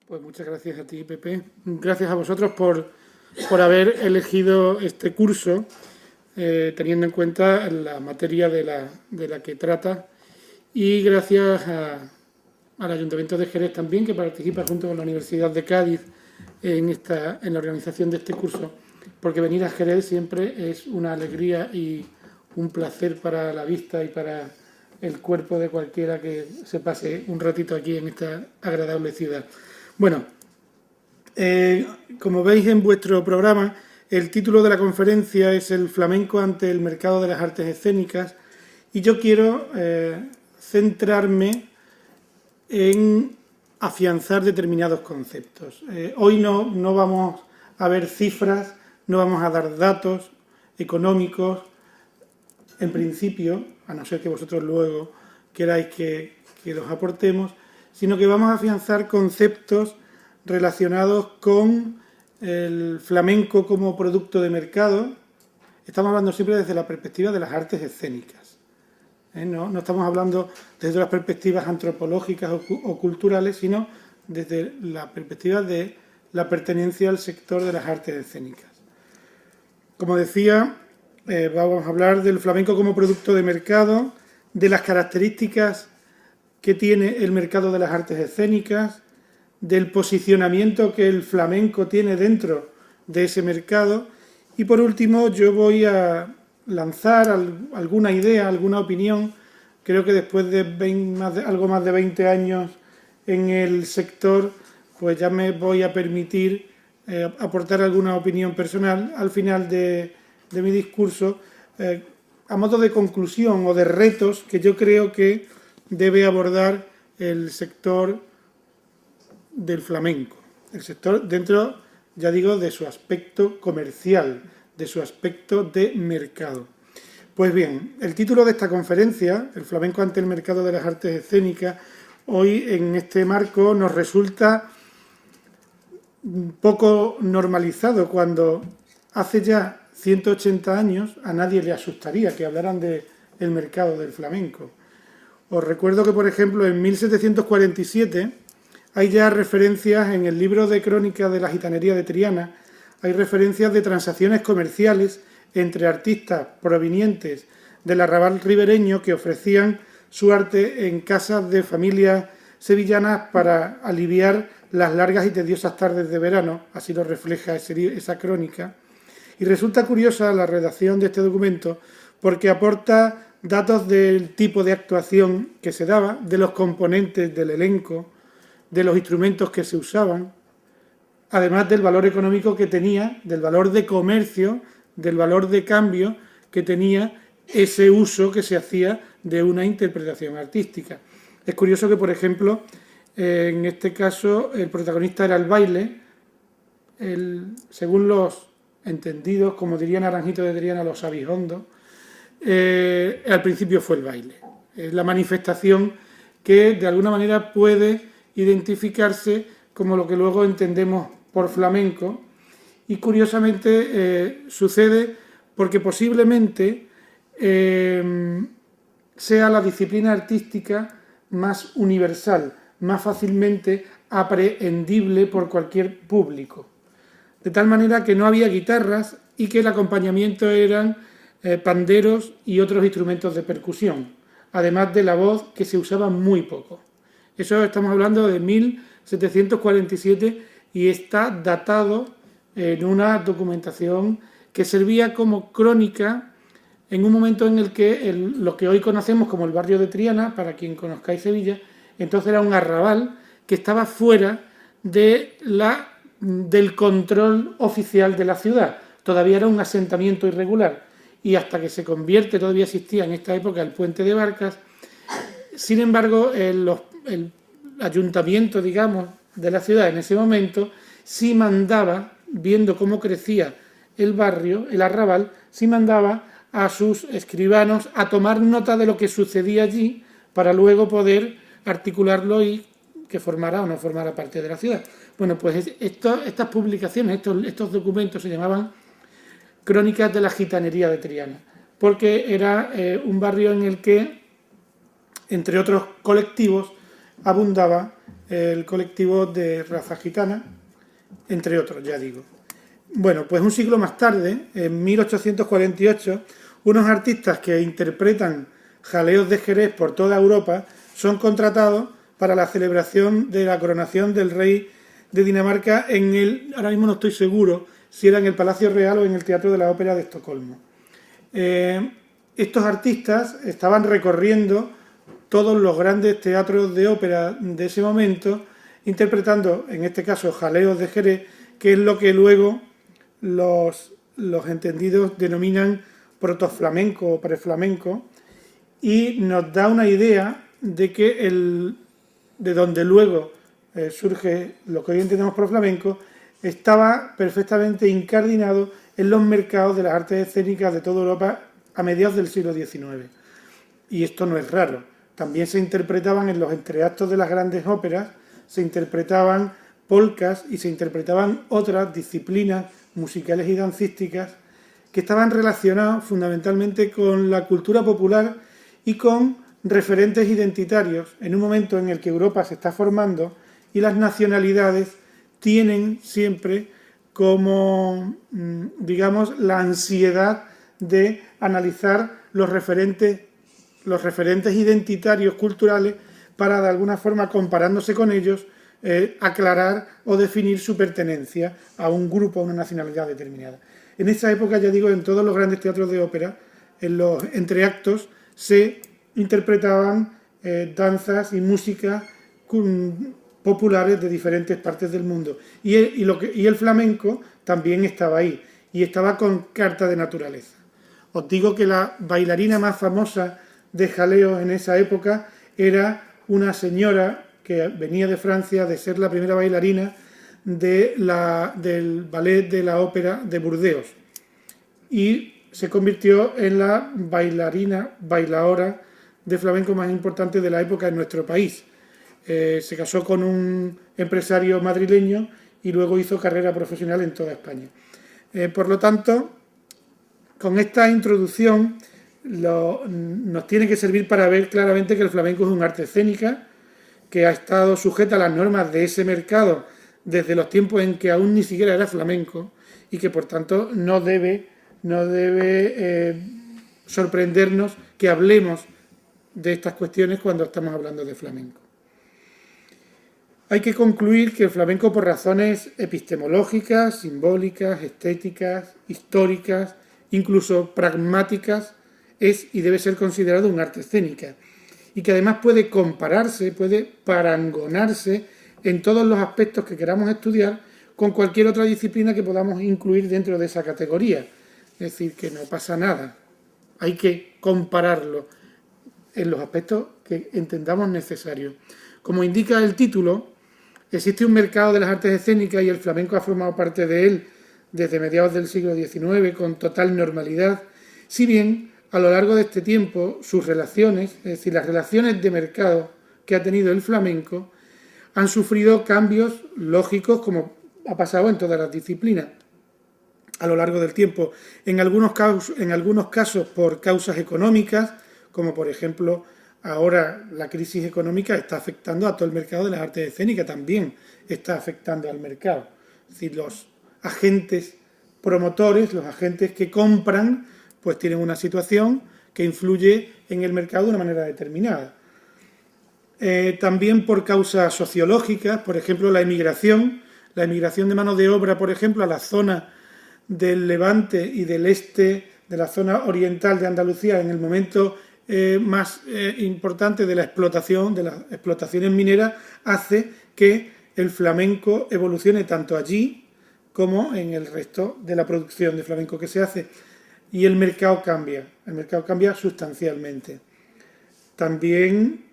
Pues muchas gracias a ti, Pepe. Gracias a vosotros por haber elegido este curso, teniendo en cuenta la materia de la que trata. Y gracias al Ayuntamiento de Jerez también, que participa junto con la Universidad de Cádiz en la organización de este curso, porque venir a Jerez siempre es una alegría y un placer para la vista y para el cuerpo de cualquiera que se pase un ratito aquí en esta agradable ciudad. Bueno, como veis en vuestro programa, el título de la conferencia es El flamenco ante el mercado de las artes escénicas, y yo quiero centrarme en afianzar determinados conceptos. Hoy no vamos a ver cifras, no vamos a dar datos económicos, en principio, a no ser que vosotros luego queráis que los aportemos, sino que vamos a afianzar conceptos relacionados con el flamenco como producto de mercado. Estamos hablando siempre desde la perspectiva de las artes escénicas. No estamos hablando desde las perspectivas antropológicas o culturales, sino desde la perspectiva de la pertenencia al sector de las artes escénicas. Como decía, vamos a hablar del flamenco como producto de mercado, de las características que tiene el mercado de las artes escénicas, del posicionamiento que el flamenco tiene dentro de ese mercado, y por último yo voy a lanzar alguna idea, alguna opinión. Creo que después de algo más de 20 años en el sector, pues ya me voy a permitir aportar alguna opinión personal al final de mi discurso, a modo de conclusión o de retos que yo creo que debe abordar el sector del flamenco. El sector dentro, ya digo, de su aspecto comercial, de su aspecto de mercado. Pues bien, el título de esta conferencia, El flamenco ante el mercado de las artes escénicas, hoy en este marco nos resulta poco normalizado, cuando hace ya 180 años a nadie le asustaría que hablaran del mercado del flamenco. Os recuerdo que, por ejemplo, en 1747 hay ya referencias en el libro de crónicas de la gitanería de Triana, hay referencias de transacciones comerciales entre artistas provenientes del arrabal ribereño que ofrecían su arte en casas de familias sevillanas para aliviar las largas y tediosas tardes de verano, así lo refleja esa crónica. Y resulta curiosa la redacción de este documento porque aporta datos del tipo de actuación que se daba, de los componentes del elenco, de los instrumentos que se usaban, además del valor económico que tenía, del valor de comercio, del valor de cambio que tenía ese uso que se hacía de una interpretación artística. Es curioso que, por ejemplo, en este caso el protagonista era el baile, según los entendidos, como diría Naranjito de Triana, los sabijondos, al principio fue el baile. Es la manifestación que de alguna manera puede identificarse como lo que luego entendemos por flamenco, y curiosamente sucede porque posiblemente sea la disciplina artística más universal, más fácilmente aprehendible por cualquier público, de tal manera que no había guitarras y que el acompañamiento eran panderos y otros instrumentos de percusión, además de la voz, que se usaba muy poco. Eso estamos hablando de 1747 y está datado en una documentación que servía como crónica en un momento en el que lo que hoy conocemos como el barrio de Triana, para quien conozcáis Sevilla, entonces era un arrabal que estaba fuera del control oficial de la ciudad. Todavía era un asentamiento irregular, y hasta que se convierte, todavía existía en esta época el puente de barcas. Sin embargo, el ayuntamiento, digamos, de la ciudad en ese momento sí mandaba, viendo cómo crecía el barrio, el arrabal, sí mandaba a sus escribanos a tomar nota de lo que sucedía allí para luego poder articularlo y que formara o no formara parte de la ciudad. Bueno, pues estas publicaciones, estos documentos se llamaban Crónicas de la Gitanería de Triana, porque era un barrio en el que, entre otros colectivos, abundaba el colectivo de raza gitana, entre otros, ya digo. Bueno, pues un siglo más tarde, en 1848, unos artistas que interpretan jaleos de Jerez por toda Europa son contratados para la celebración de la coronación del rey de Dinamarca ahora mismo no estoy seguro si era en el Palacio Real o en el Teatro de la Ópera de Estocolmo. Estos artistas estaban recorriendo todos los grandes teatros de ópera de ese momento, interpretando, en este caso, jaleos de Jerez, que es lo que luego los entendidos denominan protoflamenco o preflamenco, y nos da una idea de que de donde luego surge lo que hoy entendemos por flamenco, estaba perfectamente incardinado en los mercados de las artes escénicas de toda Europa a mediados del siglo XIX. Y esto no es raro. También se interpretaban en los entreactos de las grandes óperas, se interpretaban polcas y se interpretaban otras disciplinas musicales y dancísticas que estaban relacionadas fundamentalmente con la cultura popular y con referentes identitarios en un momento en el que Europa se está formando y las nacionalidades tienen siempre como, digamos, la ansiedad de analizar los referentes identitarios culturales para, de alguna forma, comparándose con ellos, aclarar o definir su pertenencia a un grupo, a una nacionalidad determinada. En esa época, ya digo, en todos los grandes teatros de ópera, en los entreactos, se interpretaban danzas y música populares de diferentes partes del mundo. Y el flamenco también estaba ahí, y estaba con carta de naturaleza. Os digo que la bailarina más famosa de jaleo en esa época era una señora que venía de Francia, de ser la primera bailarina del ballet de la ópera de Burdeos, y se convirtió en la bailaora de flamenco más importante de la época en nuestro país. Se casó con un empresario madrileño y luego hizo carrera profesional en toda España. Por lo tanto, con esta introducción nos tiene que servir para ver claramente que el flamenco es un arte escénica, que ha estado sujeta a las normas de ese mercado desde los tiempos en que aún ni siquiera era flamenco, y que por tanto no debe sorprendernos que hablemos de estas cuestiones cuando estamos hablando de flamenco. Hay que concluir que el flamenco, por razones epistemológicas, simbólicas, estéticas, históricas, incluso pragmáticas, es y debe ser considerado un arte escénica, y que además puede compararse, puede parangonarse en todos los aspectos que queramos estudiar con cualquier otra disciplina que podamos incluir dentro de esa categoría. Es decir, que no pasa nada. Hay que compararlo en los aspectos que entendamos necesarios. Como indica el título, existe un mercado de las artes escénicas y el flamenco ha formado parte de él desde mediados del siglo XIX con total normalidad, si bien a lo largo de este tiempo sus relaciones, es decir, las relaciones de mercado que ha tenido el flamenco, han sufrido cambios lógicos como ha pasado en todas las disciplinas a lo largo del tiempo, en algunos casos por causas económicas, como por ejemplo ahora la crisis económica está afectando a todo el mercado de las artes escénicas, también está afectando al mercado. Es decir, los agentes promotores, los agentes que compran, pues tienen una situación que influye en el mercado de una manera determinada. También por causas sociológicas, por ejemplo la emigración de mano de obra, por ejemplo, a la zona del Levante y del este, de la zona oriental de Andalucía, en el momento más importante de las explotaciones mineras, hace que el flamenco evolucione tanto allí como en el resto de la producción de flamenco que se hace. Y el mercado cambia sustancialmente. También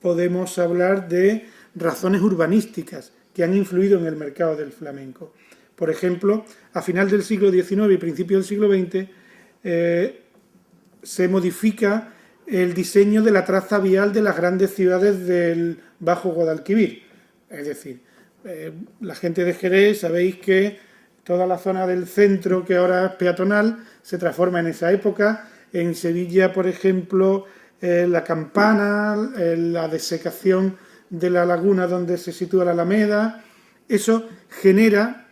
podemos hablar de razones urbanísticas que han influido en el mercado del flamenco. Por ejemplo, a final del siglo XIX y principio del siglo XX se modifica el diseño de la traza vial de las grandes ciudades del Bajo Guadalquivir. Es decir, la gente de Jerez, sabéis que toda la zona del centro, que ahora es peatonal, se transforma en esa época. En Sevilla, por ejemplo, la campana, la desecación de la laguna donde se sitúa la Alameda. Eso genera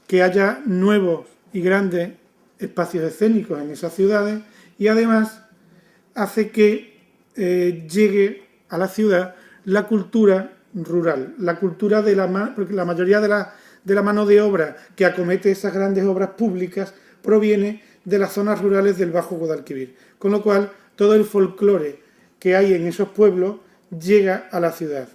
que haya nuevos y grandes espacios escénicos en esas ciudades y además hace que llegue a la ciudad la cultura rural, la cultura de porque la mayoría de la mano de obra que acomete esas grandes obras públicas proviene de las zonas rurales del Bajo Guadalquivir, con lo cual todo el folclore que hay en esos pueblos llega a la ciudad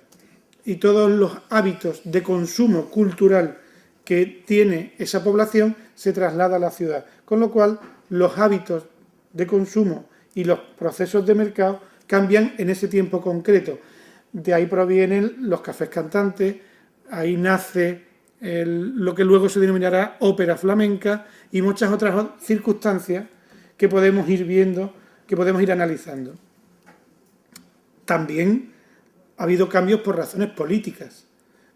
y todos los hábitos de consumo cultural que tiene esa población se traslada a la ciudad, con lo cual los hábitos de consumo y los procesos de mercado cambian en ese tiempo concreto. De ahí provienen los cafés cantantes, ahí nace lo que luego se denominará ópera flamenca y muchas otras circunstancias que podemos ir viendo, que podemos ir analizando. También ha habido cambios por razones políticas.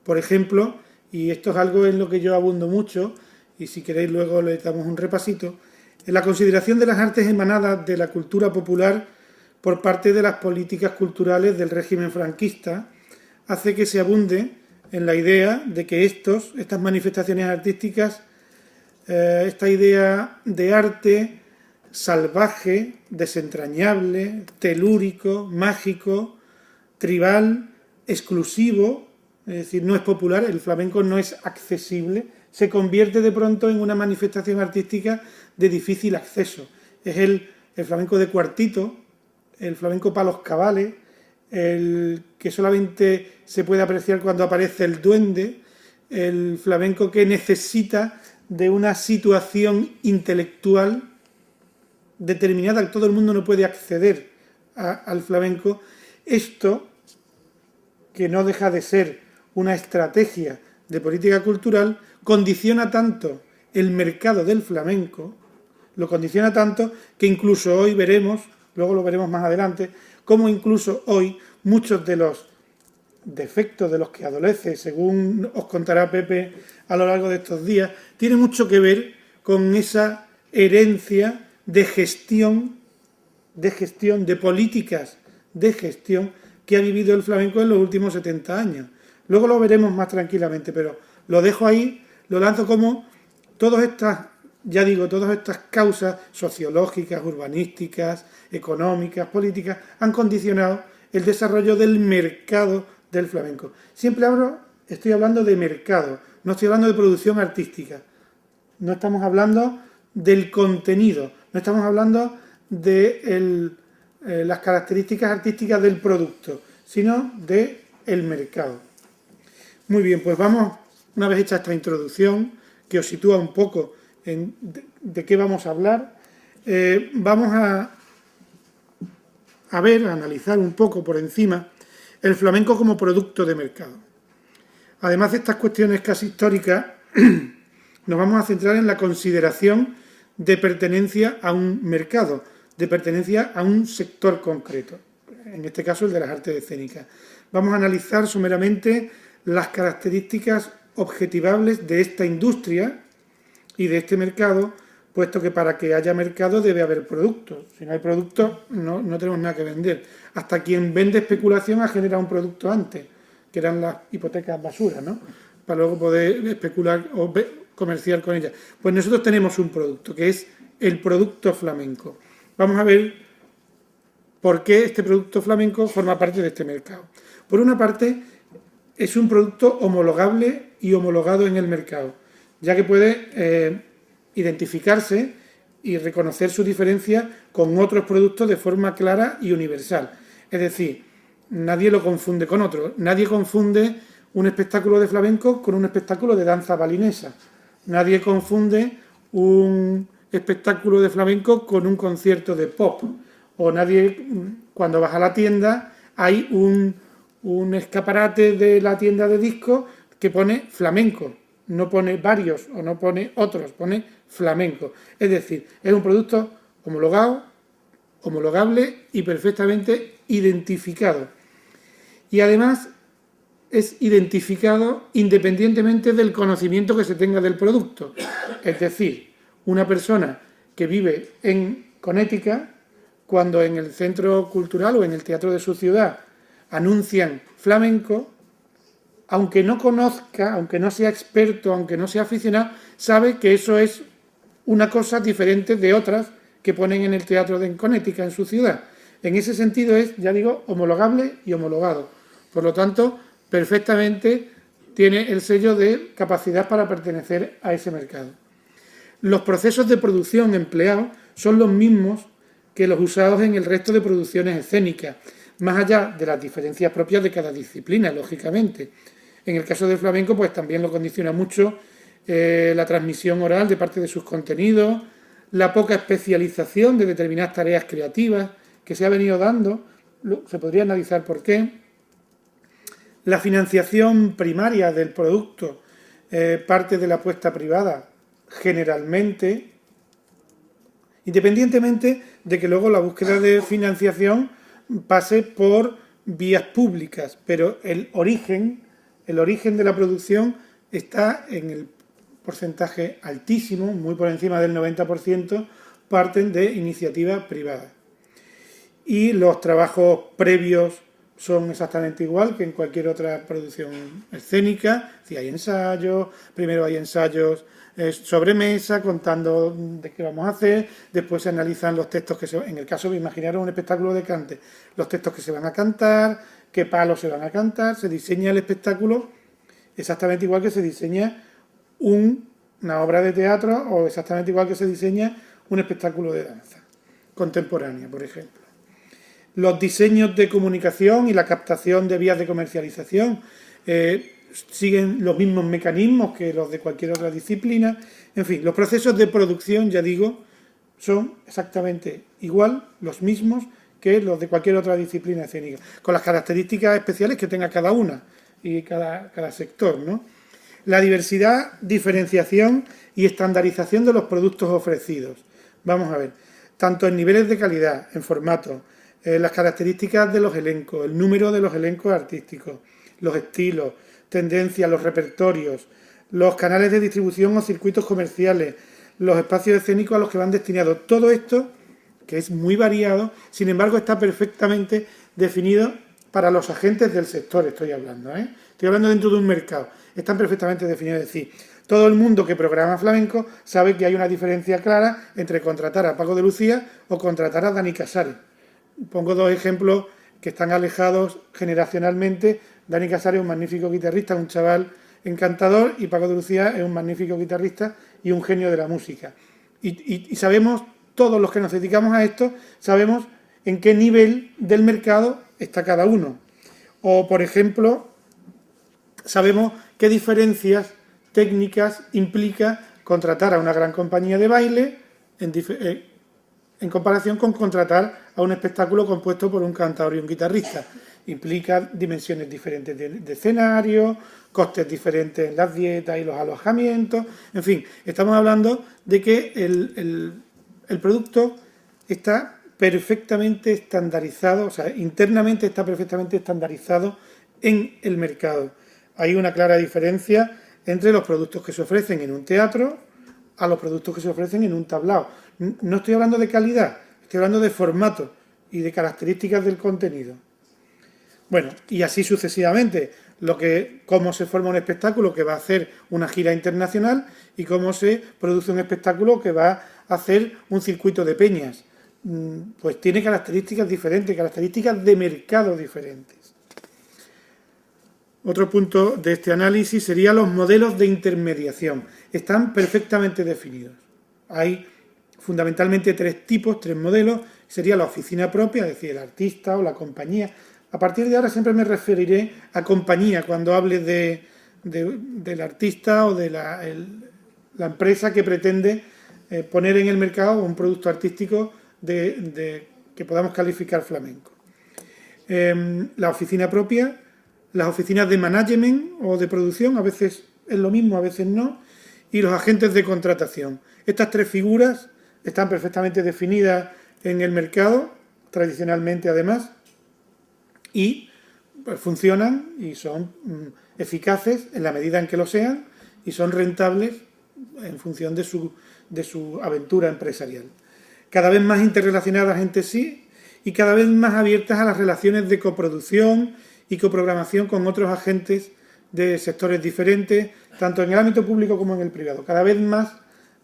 Por ejemplo, y esto es algo en lo que yo abundo mucho, y si queréis luego le damos un repasito, en la consideración de las artes emanadas de la cultura popular por parte de las políticas culturales del régimen franquista, hace que se abunde en la idea de que estas manifestaciones artísticas, esta idea de arte salvaje, desentrañable, telúrico, mágico, tribal, exclusivo, es decir, no es popular, el flamenco no es accesible, se convierte de pronto en una manifestación artística de difícil acceso. Es el flamenco de cuartito, el flamenco para los cabales, el que solamente se puede apreciar cuando aparece el duende, el flamenco que necesita de una situación intelectual determinada, todo el mundo no puede acceder al flamenco. Esto, que no deja de ser una estrategia de política cultural, condiciona tanto el mercado del flamenco, lo condiciona tanto que incluso hoy veremos, luego lo veremos más adelante, cómo incluso hoy muchos de los defectos de los que adolece, según os contará Pepe a lo largo de estos días, tiene mucho que ver con esa herencia de gestión, de políticas de gestión que ha vivido el flamenco en los últimos 70 años. Luego lo veremos más tranquilamente, pero lo dejo ahí, lo lanzo como todas estas causas sociológicas, urbanísticas, económicas, políticas, han condicionado el desarrollo del mercado del flamenco. Siempre estoy hablando de mercado, no estoy hablando de producción artística. No estamos hablando del contenido, no estamos hablando de las características artísticas del producto, sino del mercado. Muy bien, pues vamos, una vez hecha esta introducción, que os sitúa un poco de qué vamos a hablar, vamos a analizar un poco por encima el flamenco como producto de mercado. Además de estas cuestiones casi históricas, nos vamos a centrar en la consideración de pertenencia a un mercado, de pertenencia a un sector concreto, en este caso el de las artes escénicas. Vamos a analizar someramente las características objetivables de esta industria y de este mercado, puesto que para que haya mercado debe haber productos. Si no hay productos, no tenemos nada que vender. Hasta quien vende especulación ha generado un producto antes, que eran las hipotecas basura, ¿no? Para luego poder especular o comerciar con ellas. Pues nosotros tenemos un producto, que es el producto flamenco. Vamos a ver por qué este producto flamenco forma parte de este mercado. Por una parte, es un producto homologable y homologado en el mercado, ya que puede identificarse y reconocer su diferencia con otros productos de forma clara y universal. Es decir, nadie lo confunde con otro. Nadie confunde un espectáculo de flamenco con un espectáculo de danza balinesa. Nadie confunde un espectáculo de flamenco con un concierto de pop. O nadie, cuando vas a la tienda, hay un escaparate de la tienda de discos que pone flamenco. No pone varios o no pone otros, pone flamenco. Es decir, es un producto homologado, homologable y perfectamente identificado. Y además es identificado independientemente del conocimiento que se tenga del producto. Es decir, una persona que vive en Connecticut, cuando en el centro cultural o en el teatro de su ciudad anuncian flamenco, aunque no conozca, aunque no sea experto, aunque no sea aficionado, sabe que eso es una cosa diferente de otras que ponen en el teatro de Connecticut, en su ciudad. En ese sentido es, ya digo, homologable y homologado. Por lo tanto, perfectamente tiene el sello de capacidad para pertenecer a ese mercado. Los procesos de producción empleados son los mismos que los usados en el resto de producciones escénicas, más allá de las diferencias propias de cada disciplina, lógicamente. En el caso del flamenco, pues también lo condiciona mucho la transmisión oral de parte de sus contenidos, la poca especialización de determinadas tareas creativas que se ha venido dando, se podría analizar por qué, la financiación primaria del producto parte de la apuesta privada, generalmente, independientemente de que luego la búsqueda de financiación pase por vías públicas, pero el origen de la producción está en el porcentaje altísimo, muy por encima del 90%, parten de iniciativas privadas. Y los trabajos previos son exactamente igual que en cualquier otra producción escénica. Si hay ensayos, primero hay ensayos sobre mesa, contando de qué vamos a hacer, después se analizan los textos que en el caso de imaginar un espectáculo de cante, los textos que se van a cantar, qué palos se van a cantar, se diseña el espectáculo exactamente igual que se diseña una obra de teatro o exactamente igual que se diseña un espectáculo de danza contemporánea, por ejemplo. Los diseños de comunicación y la captación de vías de comercialización siguen los mismos mecanismos que los de cualquier otra disciplina. En fin, los procesos de producción, ya digo, son exactamente igual, los mismos que los de cualquier otra disciplina escénica, con las características especiales que tenga cada una y cada sector, ¿no? La diversidad, diferenciación y estandarización de los productos ofrecidos. Vamos a ver, tanto en niveles de calidad, en formato, las características de los elencos, el número de los elencos artísticos, los estilos, tendencias, los repertorios, los canales de distribución o circuitos comerciales, los espacios escénicos a los que van destinados. Todo esto, que es muy variado, sin embargo está perfectamente definido para los agentes del sector, estoy hablando. Estoy hablando dentro de un mercado. Están perfectamente definidos, es decir, todo el mundo que programa flamenco sabe que hay una diferencia clara entre contratar a Paco de Lucía o contratar a Dani Casares. Pongo dos ejemplos que están alejados generacionalmente. Dani Casares es un magnífico guitarrista, un chaval encantador, y Paco de Lucía es un magnífico guitarrista y un genio de la música. Y sabemos, todos los que nos dedicamos a esto, sabemos en qué nivel del mercado está cada uno. O, por ejemplo, sabemos qué diferencias técnicas implica contratar a una gran compañía de baile en comparación con contratar a un espectáculo compuesto por un cantador y un guitarrista. Implica dimensiones diferentes de escenario, costes diferentes en las dietas y los alojamientos. En fin, estamos hablando de que el producto está perfectamente estandarizado, o sea, internamente está perfectamente estandarizado en el mercado. Hay una clara diferencia entre los productos que se ofrecen en un teatro a los productos que se ofrecen en un tablao. No estoy hablando de calidad, estoy hablando de formato y de características del contenido. Bueno, y así sucesivamente, cómo se forma un espectáculo que va a hacer una gira internacional y cómo se produce un espectáculo que va a hacer un circuito de peñas. Pues tiene características diferentes, características de mercado diferentes. Otro punto de este análisis sería los modelos de intermediación. Están perfectamente definidos. Hay fundamentalmente tres modelos. Sería la oficina propia, es decir, el artista o la compañía. A partir de ahora siempre me referiré a compañía cuando hable del artista o de la empresa que pretende poner en el mercado un producto artístico que podamos calificar flamenco. La oficina propia, las oficinas de management o de producción, a veces es lo mismo, a veces no, y los agentes de contratación. Estas tres figuras están perfectamente definidas en el mercado, tradicionalmente además, y pues, funcionan y son eficaces en la medida en que lo sean y son rentables en función de su aventura empresarial. Cada vez más interrelacionadas entre sí y cada vez más abiertas a las relaciones de coproducción y coprogramación con otros agentes de sectores diferentes, tanto en el ámbito público como en el privado. Cada vez más,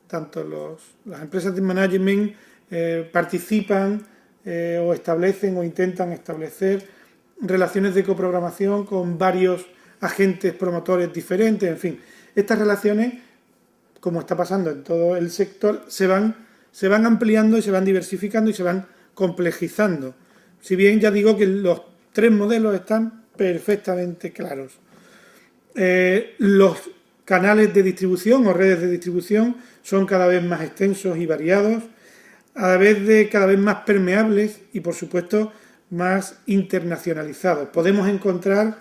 tanto las empresas de management participan o establecen o intentan establecer relaciones de coprogramación con varios agentes promotores diferentes, en fin. Estas relaciones, como está pasando en todo el sector, se van ampliando y se van diversificando y se van complejizando. Si bien ya digo que los tres modelos están perfectamente claros. Los canales de distribución o redes de distribución son cada vez más extensos y variados, cada vez más permeables y, por supuesto, más internacionalizados. Podemos encontrar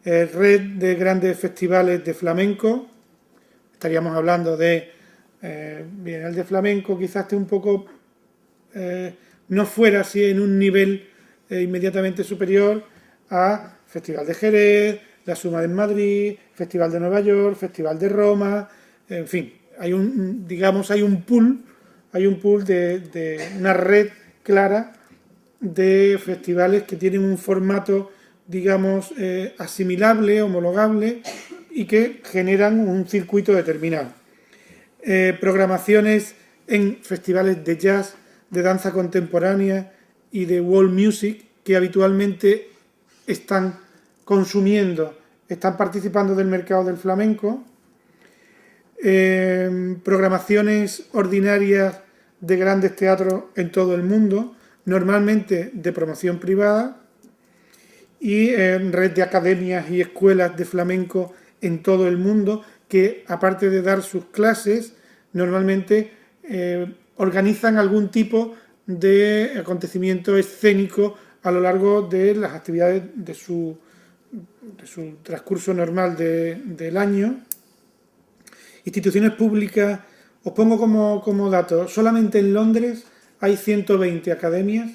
red de grandes festivales de flamenco. Estaríamos hablando de Bienal de Flamenco, quizás esté un poco, no fuera así en un nivel inmediatamente superior a Festival de Jerez, la Suma de Madrid, Festival de Nueva York, Festival de Roma, en fin, hay un pool de una red clara de festivales que tienen un formato, digamos, asimilable, homologable y que generan un circuito determinado. Programaciones en festivales de jazz, de danza contemporánea y de world music que habitualmente están participando del mercado del flamenco. Programaciones ordinarias de grandes teatros en todo el mundo, normalmente de promoción privada, y red de academias y escuelas de flamenco en todo el mundo que, aparte de dar sus clases, normalmente organizan algún tipo de acontecimiento escénico a lo largo de las actividades de su transcurso normal del año. Instituciones públicas, os pongo como dato, solamente en Londres hay 120 academias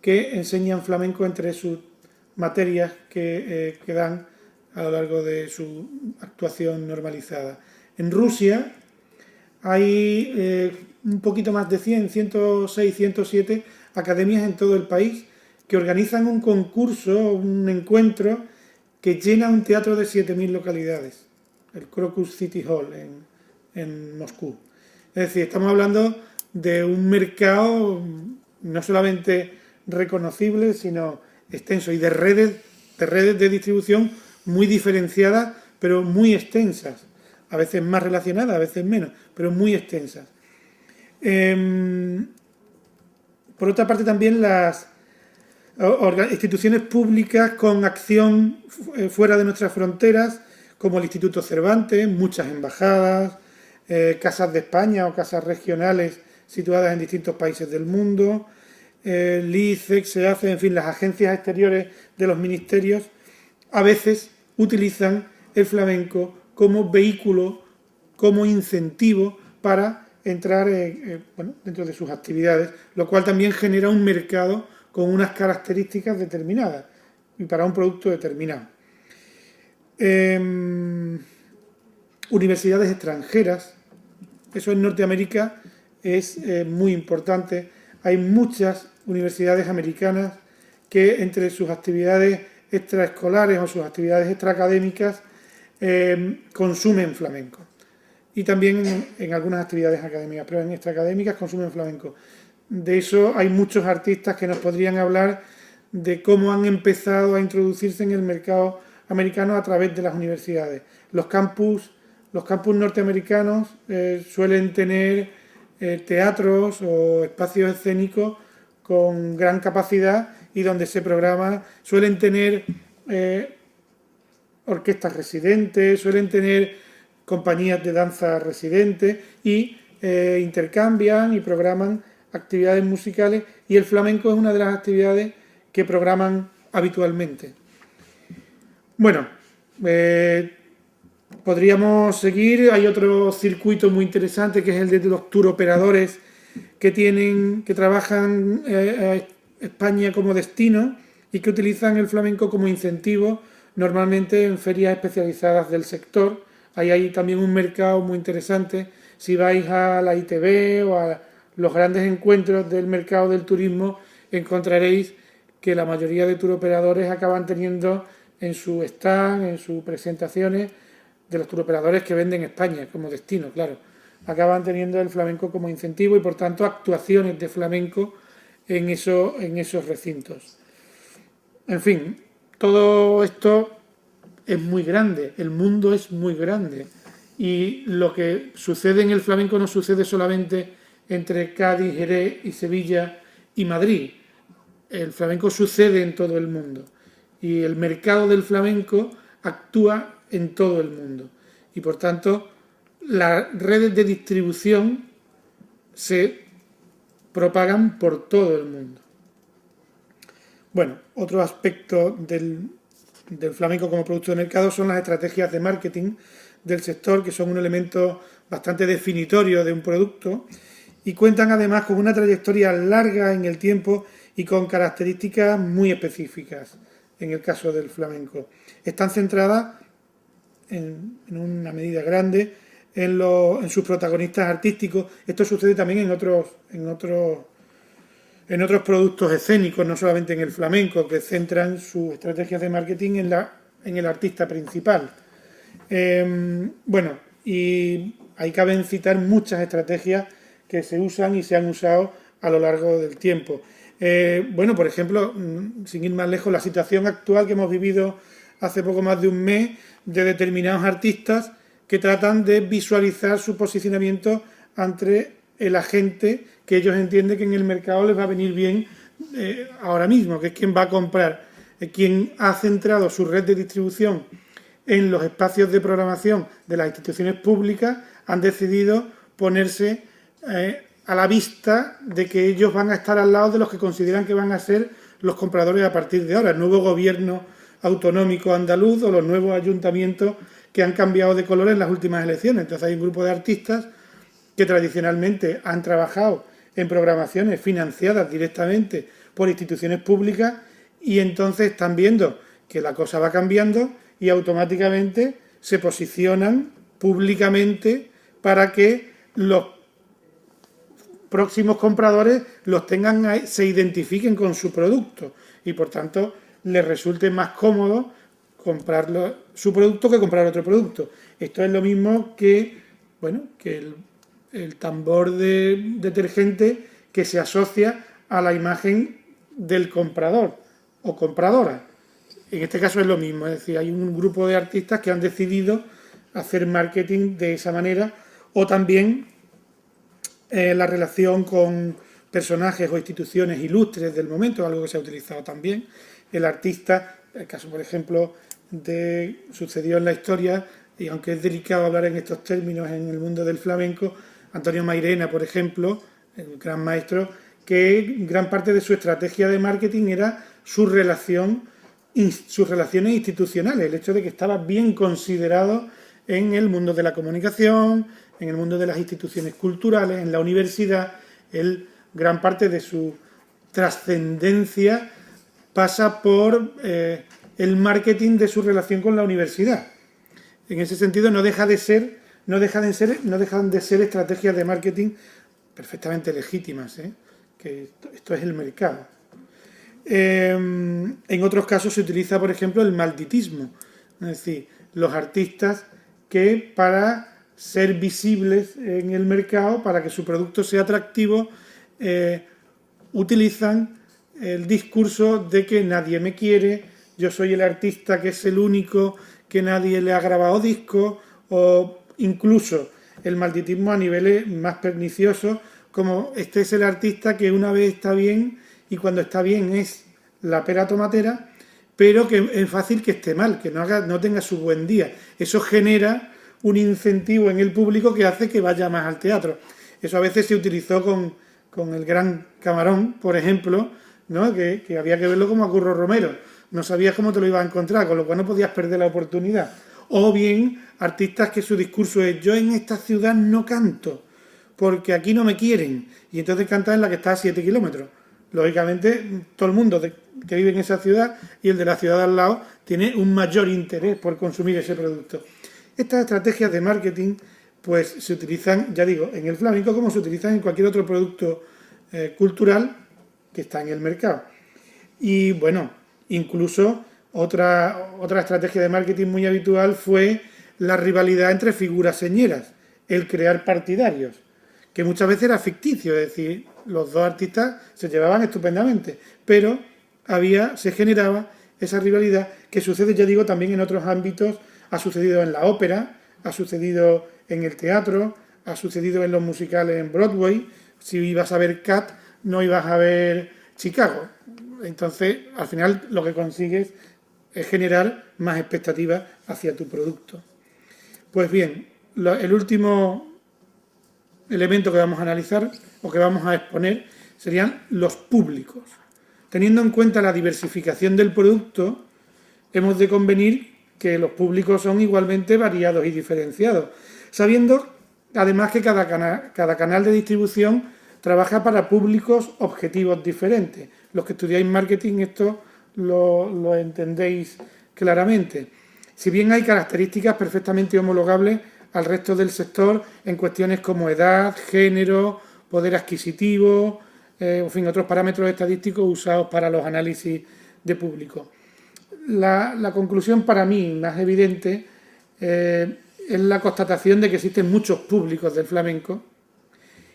que enseñan flamenco entre sus materias que dan a lo largo de su actuación normalizada. En Rusia hay un poquito más de 106, 107 academias en todo el país que organizan un concurso, un encuentro que llena un teatro de 7.000 localidades, el Crocus City Hall en Moscú. Es decir, estamos hablando de un mercado no solamente reconocible, sino extenso, y de redes de distribución muy diferenciadas, pero muy extensas, a veces más relacionadas, a veces menos, pero muy extensas. Por otra parte, también las instituciones públicas con acción fuera de nuestras fronteras, como el Instituto Cervantes, muchas embajadas, casas de España o casas regionales situadas en distintos países del mundo, LICEC, SEACE, en fin, las agencias exteriores de los ministerios, a veces utilizan el flamenco como vehículo, como incentivo para entrar dentro de sus actividades, lo cual también genera un mercado con unas características determinadas y para un producto determinado. Universidades extranjeras, eso en Norteamérica es muy importante. Hay muchas universidades americanas que entre sus actividades extraescolares o sus actividades extraacadémicas consumen flamenco. Y también en algunas actividades académicas, pero en extraacadémicas consumen flamenco. De eso hay muchos artistas que nos podrían hablar de cómo han empezado a introducirse en el mercado americano a través de las universidades. Los campus norteamericanos suelen tener teatros o espacios escénicos con gran capacidad y donde se programa, suelen tener orquestas residentes, suelen tener compañías de danza residentes y intercambian y programan actividades musicales, y el flamenco es una de las actividades que programan habitualmente. Bueno, podríamos seguir. Hay otro circuito muy interesante que es el de los tour operadores que trabajan España como destino y que utilizan el flamenco como incentivo, normalmente en ferias especializadas del sector. Ahí hay también un mercado muy interesante. Si vais a la ITV o a los grandes encuentros del mercado del turismo, encontraréis que la mayoría de turoperadores acaban teniendo en su stand, en sus presentaciones, de los turoperadores que venden España como destino, claro, acaban teniendo el flamenco como incentivo y por tanto actuaciones de flamenco en esos recintos. En fin, todo esto es muy grande, el mundo es muy grande y lo que sucede en el flamenco no sucede solamente entre Cádiz, Jerez y Sevilla y Madrid. El flamenco sucede en todo el mundo y el mercado del flamenco actúa en todo el mundo y por tanto las redes de distribución se propagan por todo el mundo. Bueno, otro aspecto del flamenco como producto de mercado son las estrategias de marketing del sector, que son un elemento bastante definitorio de un producto y cuentan además con una trayectoria larga en el tiempo y con características muy específicas en el caso del flamenco. Están centradas en una medida grande en sus protagonistas artísticos. Esto sucede también en otros productos escénicos, no solamente en el flamenco, que centran sus estrategias de marketing en el artista principal. Bueno, y ahí caben citar muchas estrategias que se usan y se han usado a lo largo del tiempo. Bueno, por ejemplo, sin ir más lejos, la situación actual que hemos vivido hace poco más de un mes de determinados artistas que tratan de visualizar su posicionamiento ante el agente que ellos entienden que en el mercado les va a venir bien ahora mismo, que es quien va a comprar, quien ha centrado su red de distribución en los espacios de programación de las instituciones públicas, han decidido ponerse a la vista de que ellos van a estar al lado de los que consideran que van a ser los compradores a partir de ahora, el nuevo gobierno autonómico andaluz o los nuevos ayuntamientos que han cambiado de color en las últimas elecciones. Entonces hay un grupo de artistas que tradicionalmente han trabajado en programaciones financiadas directamente por instituciones públicas y entonces están viendo que la cosa va cambiando y automáticamente se posicionan públicamente para que los próximos compradores se identifiquen con su producto y por tanto les resulte más cómodo comprar su producto que comprar otro producto. Esto es lo mismo que, bueno, que el tambor de detergente que se asocia a la imagen del comprador o compradora. En este caso es lo mismo, es decir, hay un grupo de artistas que han decidido hacer marketing de esa manera o también la relación con personajes o instituciones ilustres del momento, algo que se ha utilizado también. El artista, el caso por ejemplo sucedió en la historia, y aunque es delicado hablar en estos términos en el mundo del flamenco, Antonio Mairena, por ejemplo, el gran maestro, que gran parte de su estrategia de marketing era sus relaciones institucionales, el hecho de que estaba bien considerado en el mundo de la comunicación, en el mundo de las instituciones culturales, en la universidad. Gran parte de su trascendencia pasa por el marketing de su relación con la universidad. En ese sentido no dejan de ser estrategias de marketing perfectamente legítimas, que esto es el mercado. En otros casos se utiliza, por ejemplo, el malditismo, es decir, los artistas que para ser visibles en el mercado, para que su producto sea atractivo, utilizan el discurso de que nadie me quiere, yo soy el artista que es el único, que nadie le ha grabado discos, o incluso el malditismo a niveles más perniciosos, como este es el artista que una vez está bien y cuando está bien es la pera tomatera, pero que es fácil que esté mal, que no tenga su buen día. Eso genera un incentivo en el público que hace que vaya más al teatro. Eso a veces se utilizó con el Gran Camarón, por ejemplo, ¿no? que había que verlo como a Curro Romero. No sabías cómo te lo ibas a encontrar, con lo cual no podías perder la oportunidad. O bien artistas que su discurso es: yo en esta ciudad no canto, porque aquí no me quieren. Y entonces cantan en la que está a 7 kilómetros. Lógicamente, todo el mundo que vive en esa ciudad y el de la ciudad de al lado tiene un mayor interés por consumir ese producto. Estas estrategias de marketing pues se utilizan, ya digo, en el flamenco como se utilizan en cualquier otro producto cultural que está en el mercado. Y bueno, incluso otra estrategia de marketing muy habitual fue la rivalidad entre figuras señeras, el crear partidarios, que muchas veces era ficticio, es decir, los dos artistas se llevaban estupendamente, pero se generaba esa rivalidad que sucede, ya digo, también en otros ámbitos. Ha sucedido en la ópera, ha sucedido en el teatro, ha sucedido en los musicales en Broadway. Si ibas a ver Cat, no ibas a ver Chicago. Entonces, al final, lo que consigues es generar más expectativas hacia tu producto. Pues bien, el último elemento que vamos a analizar o que vamos a exponer serían los públicos. Teniendo en cuenta la diversificación del producto, hemos de convenir que los públicos son igualmente variados y diferenciados, sabiendo además que cada canal de distribución trabaja para públicos objetivos diferentes. Los que estudiáis marketing esto lo entendéis claramente. Si bien hay características perfectamente homologables al resto del sector en cuestiones como edad, género, poder adquisitivo, en fin, otros parámetros estadísticos usados para los análisis de público. La conclusión para mí más evidente es la constatación de que existen muchos públicos del flamenco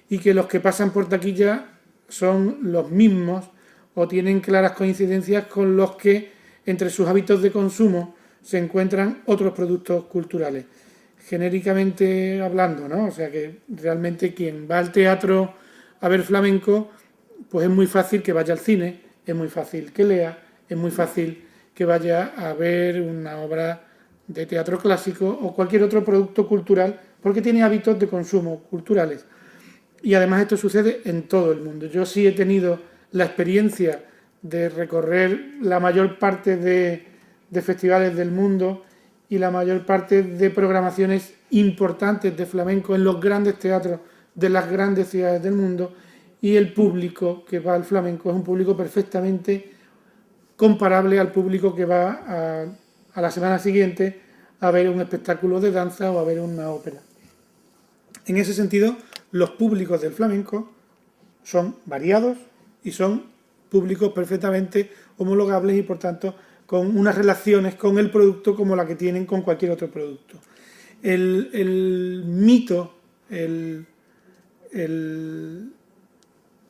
y que los que pasan por taquilla son los mismos o tienen claras coincidencias con los que entre sus hábitos de consumo se encuentran otros productos culturales. Genéricamente hablando, ¿no? O sea que realmente quien va al teatro a ver flamenco, pues es muy fácil que vaya al cine, es muy fácil que lea, es muy fácil que vaya a ver una obra de teatro clásico o cualquier otro producto cultural, porque tiene hábitos de consumo culturales. Y además esto sucede en todo el mundo. Yo sí he tenido la experiencia de recorrer la mayor parte de festivales del mundo y la mayor parte de programaciones importantes de flamenco en los grandes teatros de las grandes ciudades del mundo, y el público que va al flamenco es un público perfectamente comparable al público que va a la semana siguiente a ver un espectáculo de danza o a ver una ópera. En ese sentido, los públicos del flamenco son variados y son públicos perfectamente homologables y, por tanto, con unas relaciones con el producto como la que tienen con cualquier otro producto. El mito, el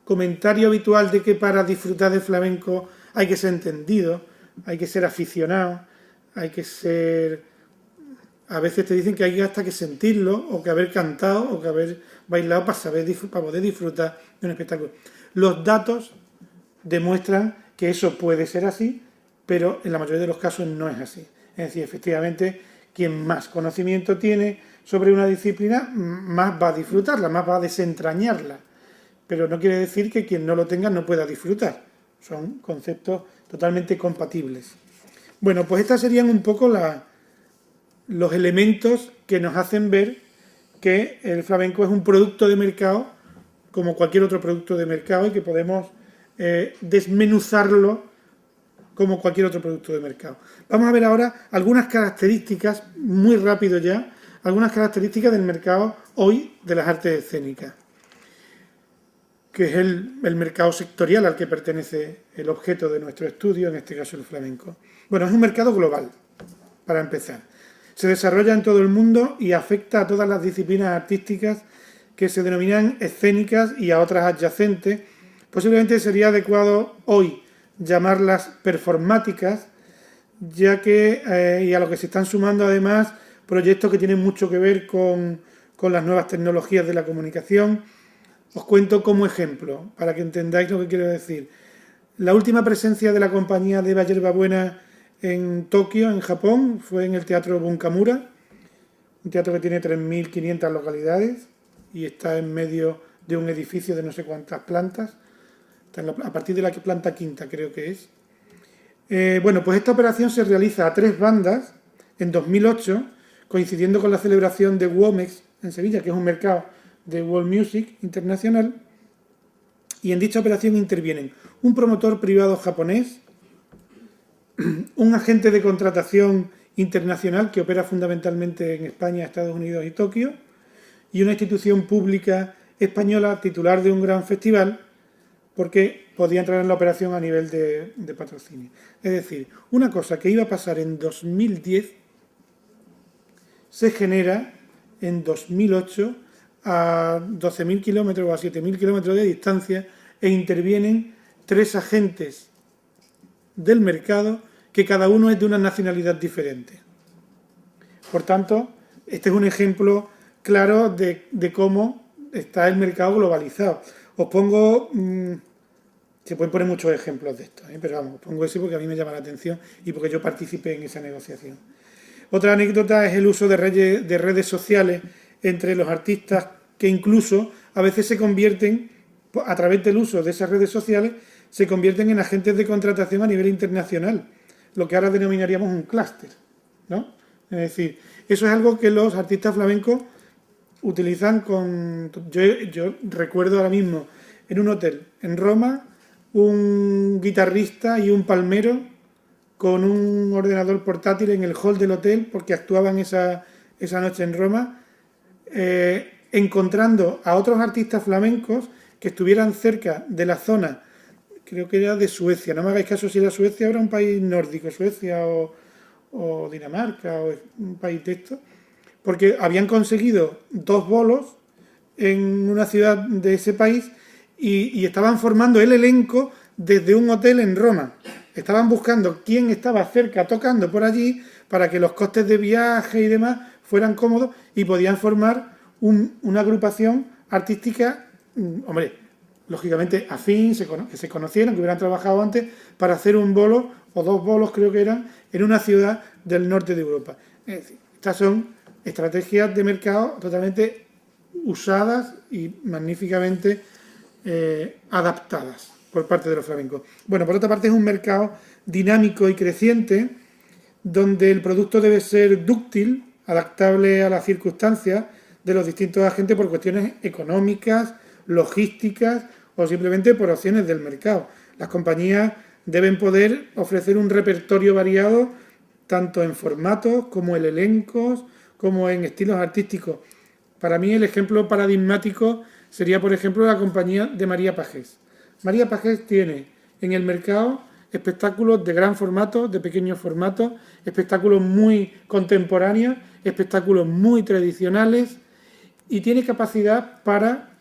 comentario habitual de que para disfrutar de flamenco hay que ser entendido, hay que ser aficionado, hay que ser... A veces te dicen que hay hasta que sentirlo, o que haber cantado, o que haber bailado para poder disfrutar de un espectáculo. Los datos demuestran que eso puede ser así, pero en la mayoría de los casos no es así. Es decir, efectivamente, quien más conocimiento tiene sobre una disciplina, más va a disfrutarla, más va a desentrañarla. Pero no quiere decir que quien no lo tenga no pueda disfrutar. Son conceptos totalmente compatibles. Bueno, pues estas serían un poco los elementos que nos hacen ver que el flamenco es un producto de mercado como cualquier otro producto de mercado y que podemos desmenuzarlo como cualquier otro producto de mercado. Vamos a ver ahora algunas características, muy rápido ya, algunas características del mercado hoy de las artes escénicas, que es el mercado sectorial al que pertenece el objeto de nuestro estudio, en este caso el flamenco. Bueno, es un mercado global, para empezar. Se desarrolla en todo el mundo y afecta a todas las disciplinas artísticas que se denominan escénicas y a otras adyacentes. Posiblemente sería adecuado hoy llamarlas performáticas, ya que y a lo que se están sumando además proyectos que tienen mucho que ver con las nuevas tecnologías de la comunicación. Os cuento como ejemplo, para que entendáis lo que quiero decir. La última presencia de la compañía de Eva Yerbabuena en Tokio, en Japón, fue en el Teatro Bunkamura, un teatro que tiene 3.500 localidades y está en medio de un edificio de no sé cuántas plantas, a partir de la planta quinta creo que es. Bueno, pues esta operación se realiza a 3 bandas en 2008, coincidiendo con la celebración de Womex en Sevilla, que es un mercado de World Music internacional, y en dicha operación intervienen un promotor privado japonés, un agente de contratación internacional que opera fundamentalmente en España, Estados Unidos y Tokio, y una institución pública española titular de un gran festival, porque podía entrar en la operación a nivel de patrocinio. Es decir, una cosa que iba a pasar en 2010 se genera en 2008 a 12.000 kilómetros o a 7.000 kilómetros de distancia e intervienen 3 agentes del mercado que cada uno es de una nacionalidad diferente. Por tanto, este es un ejemplo claro de cómo está el mercado globalizado. Os pongo, se pueden poner muchos ejemplos de esto, pero vamos, os pongo ese porque a mí me llama la atención y porque yo participé en esa negociación. Otra anécdota es el uso de redes sociales entre los artistas, que incluso a veces se convierten, a través del uso de esas redes sociales, se convierten en agentes de contratación a nivel internacional, lo que ahora denominaríamos un clúster, ¿no? Es decir, eso es algo que los artistas flamencos utilizan con... Yo recuerdo ahora mismo en un hotel en Roma un guitarrista y un palmero con un ordenador portátil en el hall del hotel porque actuaban esa noche en Roma, encontrando a otros artistas flamencos que estuvieran cerca de la zona, creo que era de Suecia, no me hagáis caso si era Suecia o era un país nórdico, Suecia o Dinamarca o un país de estos, porque habían conseguido 2 bolos en una ciudad de ese país y estaban formando el elenco desde un hotel en Roma. Estaban buscando quién estaba cerca tocando por allí para que los costes de viaje y demás fueran cómodos y podían formar una agrupación artística, hombre, lógicamente afín, que se conocieran, que hubieran trabajado antes para hacer un bolo o 2 bolos creo que eran en una ciudad del norte de Europa. Es decir, estas son estrategias de mercado totalmente usadas y magníficamente adaptadas por parte de los flamencos. Bueno, por otra parte es un mercado dinámico y creciente donde el producto debe ser dúctil, adaptable a las circunstancias de los distintos agentes por cuestiones económicas, logísticas o simplemente por opciones del mercado. Las compañías deben poder ofrecer un repertorio variado tanto en formatos como en elencos, como en estilos artísticos. Para mí el ejemplo paradigmático sería, por ejemplo, la compañía de María Pagés. María Pagés tiene en el mercado espectáculos de gran formato, de pequeños formatos, espectáculos muy contemporáneos, espectáculos muy tradicionales y tiene capacidad para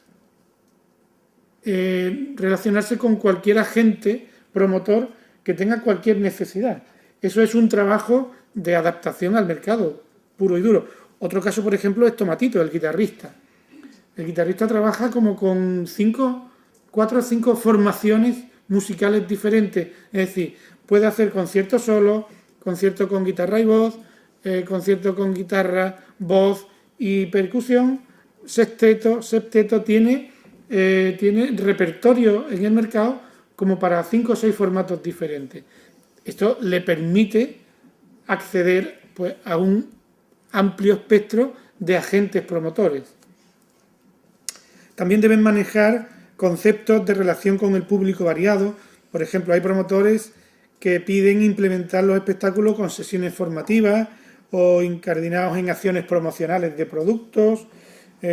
relacionarse con cualquier agente promotor que tenga cualquier necesidad. Eso es un trabajo de adaptación al mercado, puro y duro. Otro caso, por ejemplo, es Tomatito, el guitarrista. El guitarrista trabaja como con 4 o 5 formaciones musicales diferentes. Es decir, puede hacer conciertos solo, concierto con guitarra y voz, concierto con guitarra, voz y percusión, sexteto, septeto, tiene repertorio en el mercado como para 5 o 6 formatos diferentes. Esto le permite acceder pues, a un amplio espectro de agentes promotores. También deben manejar conceptos de relación con el público variado. Por ejemplo, hay promotores que piden implementar los espectáculos con sesiones formativas o incardinados en acciones promocionales de productos.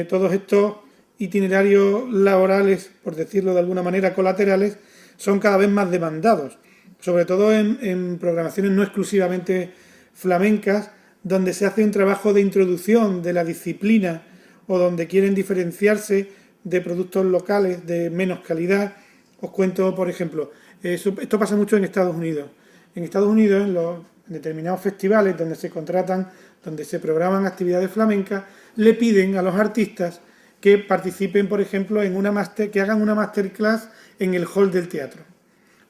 Todos estos itinerarios laborales, por decirlo de alguna manera, colaterales, son cada vez más demandados, sobre todo en programaciones no exclusivamente flamencas, donde se hace un trabajo de introducción de la disciplina o donde quieren diferenciarse de productos locales de menos calidad. Os cuento, por ejemplo, esto pasa mucho en Estados Unidos. En Estados Unidos, en determinados festivales donde se contratan, donde se programan actividades flamencas, le piden a los artistas que participen, por ejemplo, que hagan una masterclass en el hall del teatro.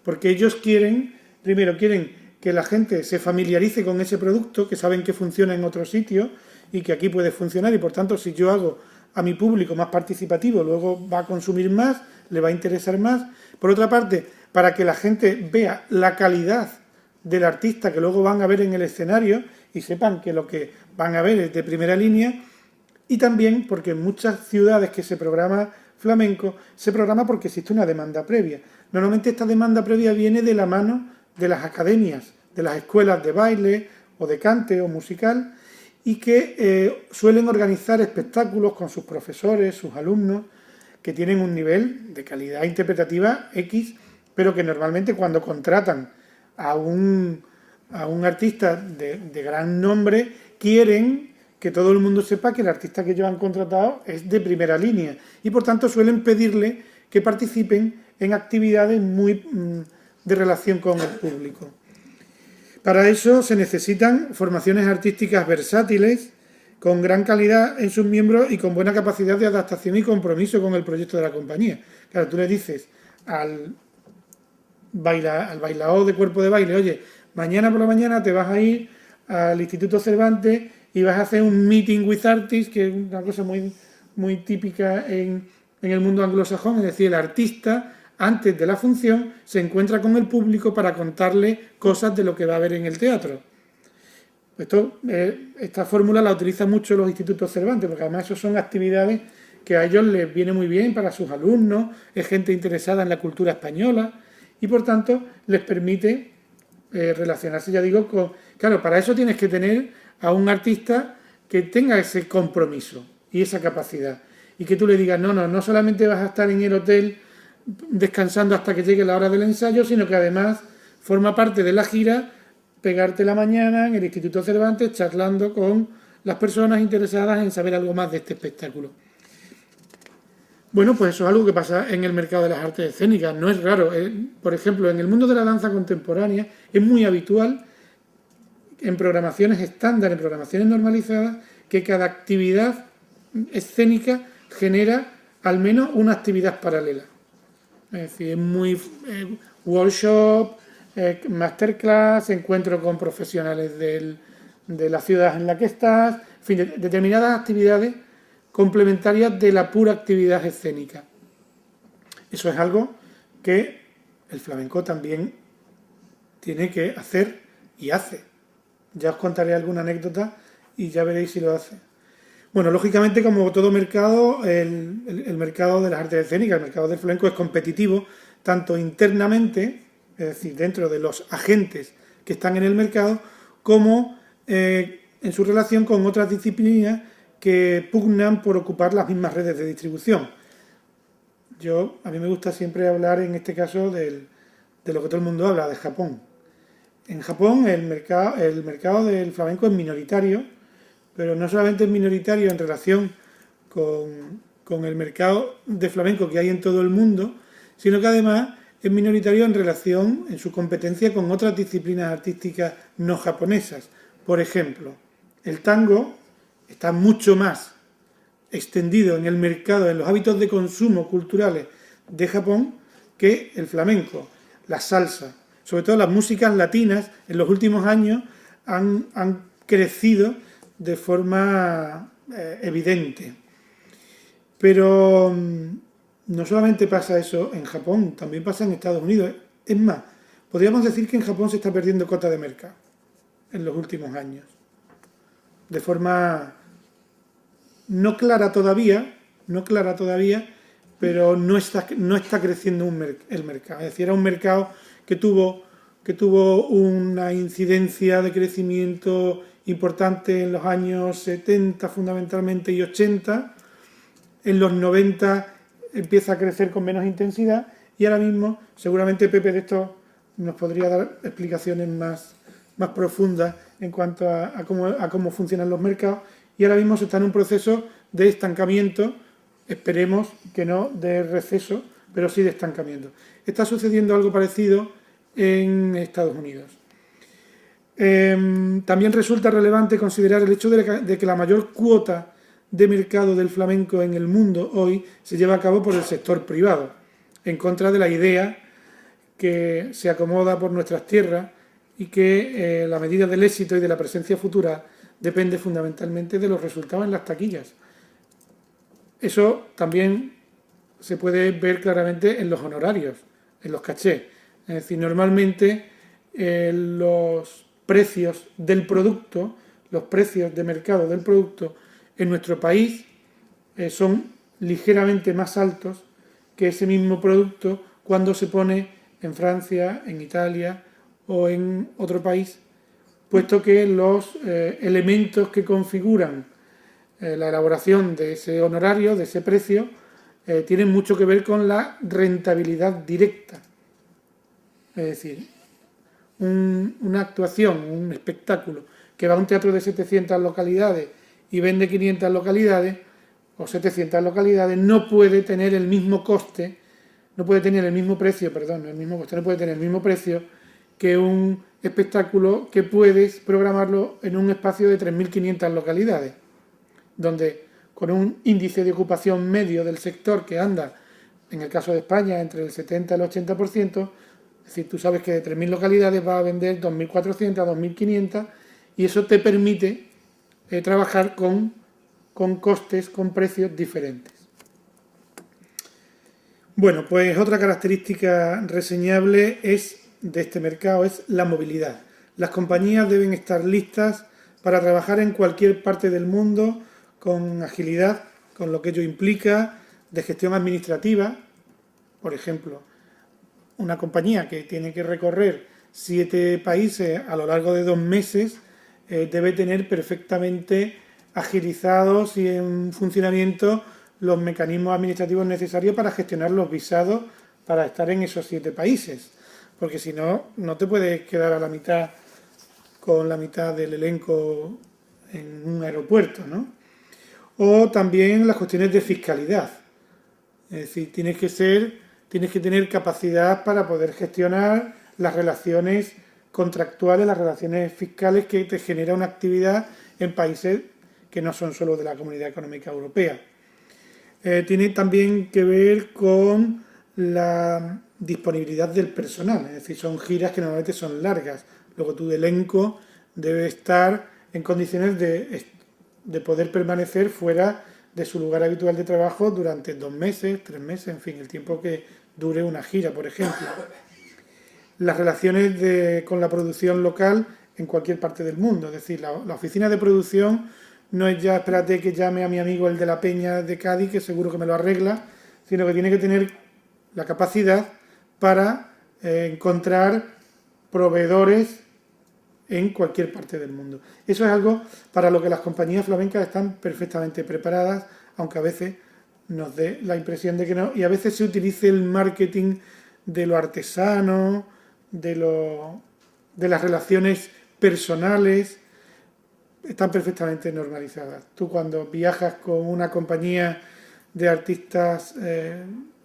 Porque ellos quieren que la gente se familiarice con ese producto, que saben que funciona en otros sitios y que aquí puede funcionar, y por tanto, si yo hago a mi público más participativo, luego va a consumir más, le va a interesar más. Por otra parte, para que la gente vea la calidad del artista que luego van a ver en el escenario y sepan que lo que van a ver es de primera línea. Y también porque en muchas ciudades que se programa flamenco, se programa porque existe una demanda previa. Normalmente esta demanda previa viene de la mano de las academias, de las escuelas de baile o de cante o musical, y que suelen organizar espectáculos con sus profesores, sus alumnos, que tienen un nivel de calidad interpretativa X, pero que normalmente cuando contratan a un artista de gran nombre, quieren que todo el mundo sepa que el artista que ellos han contratado es de primera línea y por tanto suelen pedirle que participen en actividades muy de relación con el público. Para eso se necesitan formaciones artísticas versátiles, con gran calidad en sus miembros y con buena capacidad de adaptación y compromiso con el proyecto de la compañía. Claro, tú le dices al bailaor de cuerpo de baile, oye, mañana por la mañana te vas a ir al Instituto Cervantes y vas a hacer un meeting with artists, que es una cosa muy típica en el mundo anglosajón, es decir, el artista antes de la función se encuentra con el público para contarle cosas de lo que va a ver en el teatro. Esta fórmula la utilizan mucho los institutos Cervantes, porque además eso son actividades que a ellos les viene muy bien para sus alumnos, es gente interesada en la cultura española y por tanto les permite relacionarse, ya digo, con... Claro, para eso tienes que tener a un artista que tenga ese compromiso y esa capacidad y que tú le digas, no solamente vas a estar en el hotel descansando hasta que llegue la hora del ensayo, sino que además forma parte de la gira pegarte la mañana en el Instituto Cervantes charlando con las personas interesadas en saber algo más de este espectáculo. Bueno, pues eso es algo que pasa en el mercado de las artes escénicas, no es raro. Por ejemplo, en el mundo de la danza contemporánea es muy habitual en programaciones estándar, en programaciones normalizadas, que cada actividad escénica genera al menos una actividad paralela. Es decir, es muy workshop, masterclass, encuentro con profesionales de la ciudad en la que estás, en fin, determinadas actividades complementarias de la pura actividad escénica. Eso es algo que el flamenco también tiene que hacer y hace. Ya os contaré alguna anécdota y ya veréis si lo hace. Bueno, lógicamente, como todo mercado, el mercado de las artes escénicas, el mercado del flamenco es competitivo, tanto internamente, es decir, dentro de los agentes que están en el mercado, como en su relación con otras disciplinas que pugnan por ocupar las mismas redes de distribución. A mí me gusta siempre hablar, en este caso, de lo que todo el mundo habla, de Japón. En Japón el mercado del flamenco es minoritario, pero no solamente es minoritario en relación con el mercado de flamenco que hay en todo el mundo, sino que además es minoritario en relación, en su competencia con otras disciplinas artísticas no japonesas. Por ejemplo, el tango está mucho más extendido en el mercado, en los hábitos de consumo culturales de Japón, que el flamenco, la salsa. Sobre todo las músicas latinas en los últimos años han crecido de forma evidente. Pero no solamente pasa eso en Japón, también pasa en Estados Unidos. Es más, podríamos decir que en Japón se está perdiendo cota de mercado en los últimos años. De forma no clara todavía, pero no está creciendo el mercado. Es decir, era un mercado que tuvo una incidencia de crecimiento importante en los años 70 fundamentalmente y 80. En los 90 empieza a crecer con menos intensidad y ahora mismo seguramente Pepe de esto nos podría dar explicaciones más profundas en cuanto a cómo funcionan los mercados, y ahora mismo se está en un proceso de estancamiento, esperemos que no de receso, pero sí de estancamiento. Está sucediendo algo parecido en Estados Unidos. También resulta relevante considerar el hecho de que la mayor cuota de mercado del flamenco en el mundo hoy se lleva a cabo por el sector privado, en contra de la idea que se acomoda por nuestras tierras y que la medida del éxito y de la presencia futura depende fundamentalmente de los resultados en las taquillas. Eso también se puede ver claramente en los honorarios, en los cachés. Es decir, normalmente los precios del producto, los precios de mercado del producto en nuestro país son ligeramente más altos que ese mismo producto cuando se pone en Francia, en Italia o en otro país, puesto que los elementos que configuran la elaboración de ese honorario, de ese precio, tienen mucho que ver con la rentabilidad directa. Es decir, una actuación, un espectáculo que va a un teatro de 700 localidades y vende 500 localidades o 700 localidades, no puede tener el mismo coste, no puede tener el mismo precio, perdón, no el mismo coste, no puede tener el mismo precio que un espectáculo que puedes programarlo en un espacio de 3.500 localidades, donde con un índice de ocupación medio del sector que anda, en el caso de España, entre el 70 y el 80%, es decir, tú sabes que de 3.000 localidades vas a vender 2.400 a 2.500 y eso te permite trabajar con costes, con precios diferentes. Bueno, pues otra característica reseñable de este mercado es la movilidad. Las compañías deben estar listas para trabajar en cualquier parte del mundo con agilidad, con lo que ello implica de gestión administrativa. Por ejemplo, una compañía que tiene que recorrer 7 países a lo largo de 2 meses debe tener perfectamente agilizados y en funcionamiento los mecanismos administrativos necesarios para gestionar los visados para estar en esos 7 países, porque si no, no te puedes quedar a la mitad con la mitad del elenco en un aeropuerto, ¿no? O también las cuestiones de fiscalidad, es decir, tienes que tener capacidad para poder gestionar las relaciones contractuales, las relaciones fiscales que te genera una actividad en países que no son solo de la Comunidad Económica Europea. Tiene también que ver con la disponibilidad del personal, es decir, son giras que normalmente son largas. Luego tu elenco debe estar en condiciones de poder permanecer fuera de su lugar habitual de trabajo durante 2 meses, 3 meses, en fin, el tiempo que dure una gira, por ejemplo. Las relaciones con la producción local en cualquier parte del mundo, es decir, la oficina de producción no es ya, espérate que llame a mi amigo el de la Peña de Cádiz, que seguro que me lo arregla, sino que tiene que tener la capacidad para encontrar proveedores en cualquier parte del mundo. Eso es algo para lo que las compañías flamencas están perfectamente preparadas, aunque a veces nos dé la impresión de que no, y a veces se utilice el marketing de lo artesano, de las relaciones personales, están perfectamente normalizadas. Tú cuando viajas con una compañía de artistas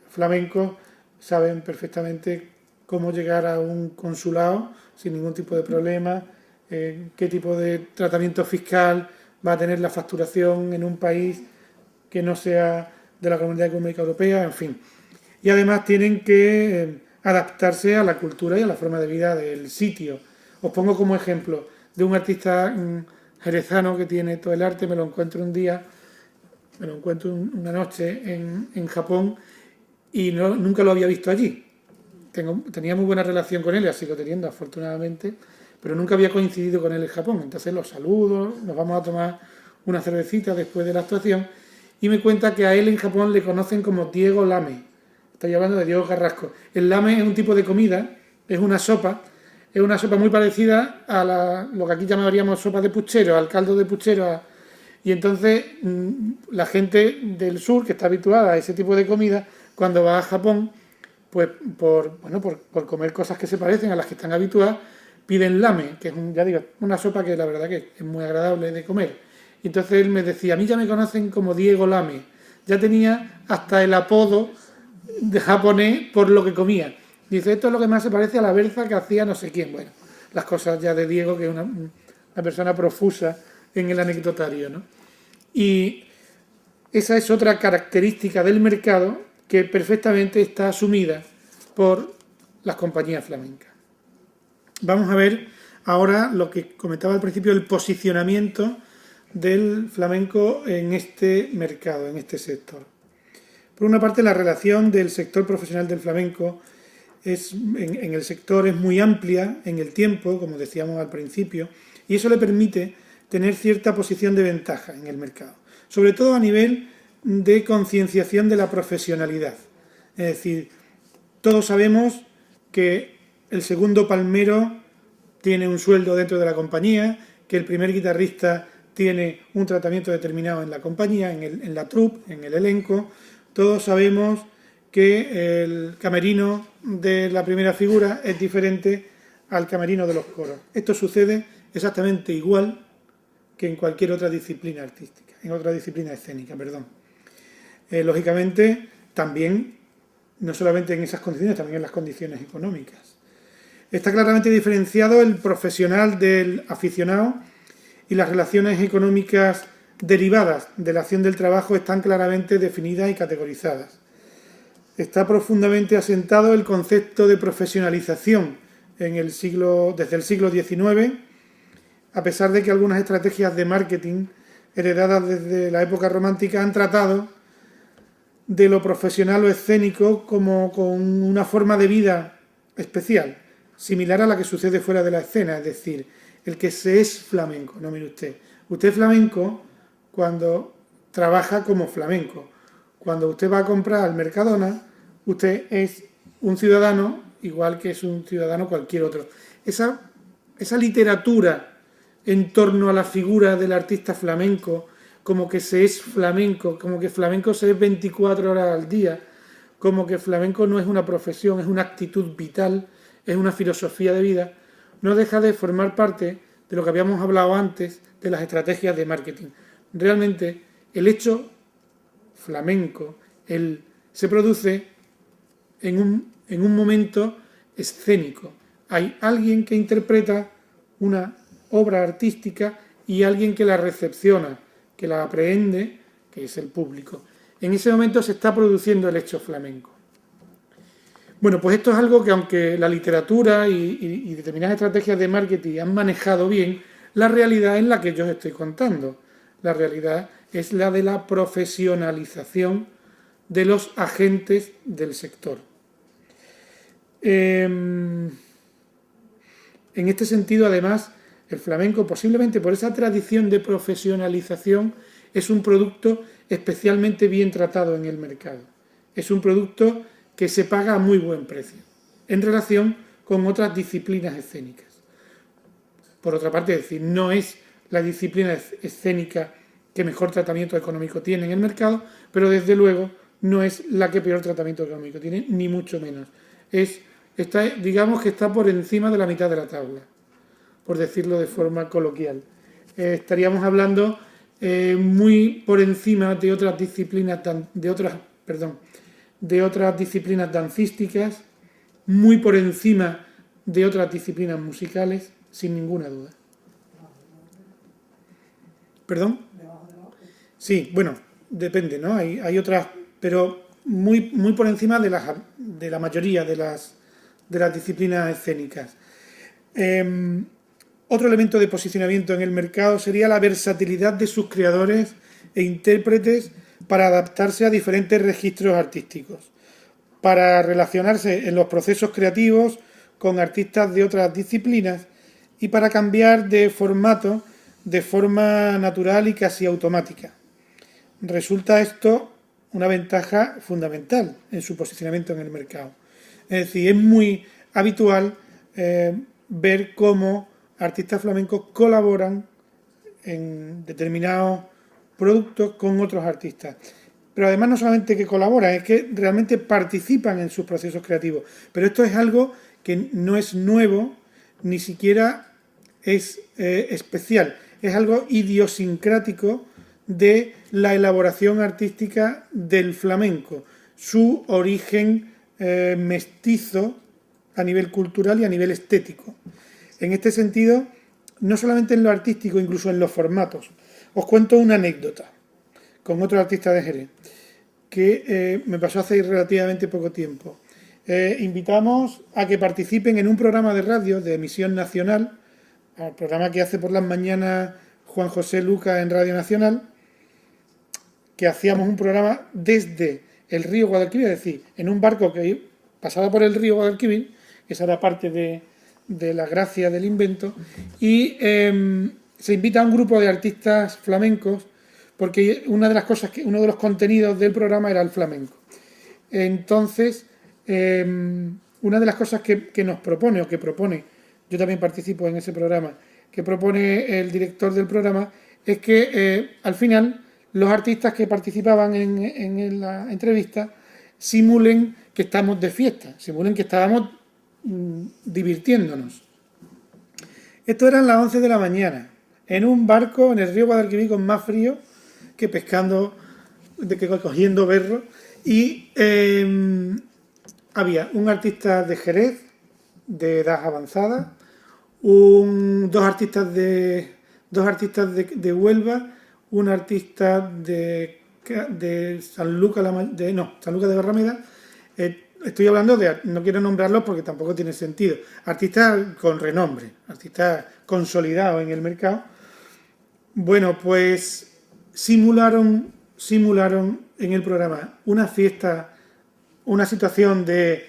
flamencos saben perfectamente cómo llegar a un consulado sin ningún tipo de problema, qué tipo de tratamiento fiscal va a tener la facturación en un país que no sea de la Comunidad Económica Europea, en fin. Y además tienen que adaptarse a la cultura y a la forma de vida del sitio. Os pongo como ejemplo de un artista jerezano que tiene todo el arte, me lo encuentro una noche en Japón y nunca lo había visto allí. Tenía muy buena relación con él, y la sigo teniendo afortunadamente, pero nunca había coincidido con él en Japón. Entonces los saludo, nos vamos a tomar una cervecita después de la actuación y me cuenta que a él en Japón le conocen como Diego Lame. Estoy hablando de Diego Carrasco. El lame es un tipo de comida, es una sopa muy parecida a lo que aquí llamaríamos sopa de puchero, al caldo de puchero. Y entonces la gente del sur, que está habituada a ese tipo de comida, cuando va a Japón, pues por comer cosas que se parecen a las que están habituadas, piden lame, que es una sopa que la verdad que es muy agradable de comer. Y entonces él me decía, a mí ya me conocen como Diego Lame. Ya tenía hasta el apodo de japonés por lo que comía. Dice, esto es lo que más se parece a la berza que hacía no sé quién. Bueno, las cosas ya de Diego, que es una persona profusa en el anecdotario, ¿no? Y esa es otra característica del mercado que perfectamente está asumida por las compañías flamencas. Vamos a ver ahora lo que comentaba al principio, el posicionamiento del flamenco en este mercado, en este sector. Por una parte, la relación del sector profesional del flamenco en el sector es muy amplia en el tiempo, como decíamos al principio, y eso le permite tener cierta posición de ventaja en el mercado, sobre todo a nivel de concienciación de la profesionalidad. Es decir, todos sabemos que el segundo palmero tiene un sueldo dentro de la compañía, que el primer guitarrista tiene un tratamiento determinado en la compañía, en la troupe, en el elenco, todos sabemos que el camerino de la primera figura es diferente al camerino de los coros. Esto sucede exactamente igual que en cualquier otra disciplina artística, en otra disciplina escénica, perdón. Lógicamente, también, no solamente en esas condiciones, también en las condiciones económicas. Está claramente diferenciado el profesional del aficionado y las relaciones económicas derivadas de la acción del trabajo están claramente definidas y categorizadas. Está profundamente asentado el concepto de profesionalización desde el siglo XIX, a pesar de que algunas estrategias de marketing heredadas desde la época romántica han tratado de lo profesional o escénico como con una forma de vida especial, similar a la que sucede fuera de la escena, es decir, el que se es flamenco. No, mire usted, usted es flamenco cuando trabaja como flamenco. Cuando usted va a comprar al Mercadona, usted es un ciudadano igual que es un ciudadano cualquier otro. Esa literatura en torno a la figura del artista flamenco, como que se es flamenco, como que flamenco se es 24 horas al día, como que flamenco no es una profesión, es una actitud vital, es una filosofía de vida, no deja de formar parte de lo que habíamos hablado antes de las estrategias de marketing. Realmente el hecho flamenco se produce en un momento escénico. Hay alguien que interpreta una obra artística y alguien que la recepciona, que la aprehende, que es el público. En ese momento se está produciendo el hecho flamenco. Bueno, pues esto es algo que aunque la literatura y determinadas estrategias de marketing han manejado bien, la realidad es la que yo os estoy contando. La realidad es la de la profesionalización de los agentes del sector. En este sentido, además, el flamenco, posiblemente por esa tradición de profesionalización, es un producto especialmente bien tratado en el mercado. Es un producto que se paga a muy buen precio, en relación con otras disciplinas escénicas. Por otra parte, es decir, no es la disciplina escénica que mejor tratamiento económico tiene en el mercado, pero desde luego no es la que peor tratamiento económico tiene, ni mucho menos. Digamos que está por encima de la mitad de la tabla, por decirlo de forma coloquial. Estaríamos hablando muy por encima de otras disciplinas, de otras disciplinas dancísticas, muy por encima de otras disciplinas musicales, sin ninguna duda. ¿Perdón? Sí, bueno, depende, ¿no? Hay otras, pero muy por encima de la mayoría de las disciplinas escénicas. Otro elemento de posicionamiento en el mercado sería la versatilidad de sus creadores e intérpretes para adaptarse a diferentes registros artísticos, para relacionarse en los procesos creativos con artistas de otras disciplinas y para cambiar de formato de forma natural y casi automática. Resulta esto una ventaja fundamental en su posicionamiento en el mercado. Es decir, es muy habitual ver cómo artistas flamencos colaboran en determinados productos con otros artistas. Pero además no solamente que colaboran, es que realmente participan en sus procesos creativos. Pero esto es algo que no es nuevo, ni siquiera es especial. Es algo idiosincrático de la elaboración artística del flamenco, su origen mestizo a nivel cultural y a nivel estético. En este sentido, no solamente en lo artístico, incluso en los formatos. Os cuento una anécdota con otro artista de Jerez que me pasó hace relativamente poco tiempo. Invitamos a que participen en un programa de radio de emisión nacional, al programa que hace por las mañanas Juan José Lucas en Radio Nacional, que hacíamos un programa desde el río Guadalquivir, es decir, en un barco que pasaba por el río Guadalquivir, que esa era parte de la gracia del invento, y se invita a un grupo de artistas flamencos porque uno de los contenidos del programa era el flamenco. Entonces, una de las cosas que nos propone, o que propone, yo también participo en ese programa, que propone el director del programa, es que al final los artistas que participaban en la entrevista simulen que estamos de fiesta, simulen que estábamos divirtiéndonos. Esto eran las 11 de la mañana, en un barco en el río Guadalquivir con más frío que pescando, que cogiendo berro, y había un artista de Jerez, de edad avanzada, dos artistas de Huelva, un artista de Sanlúcar de Barrameda. Estoy hablando no quiero nombrarlos porque tampoco tiene sentido, artistas con renombre, artistas consolidados en el mercado. Bueno, pues simularon en el programa una fiesta, una situación de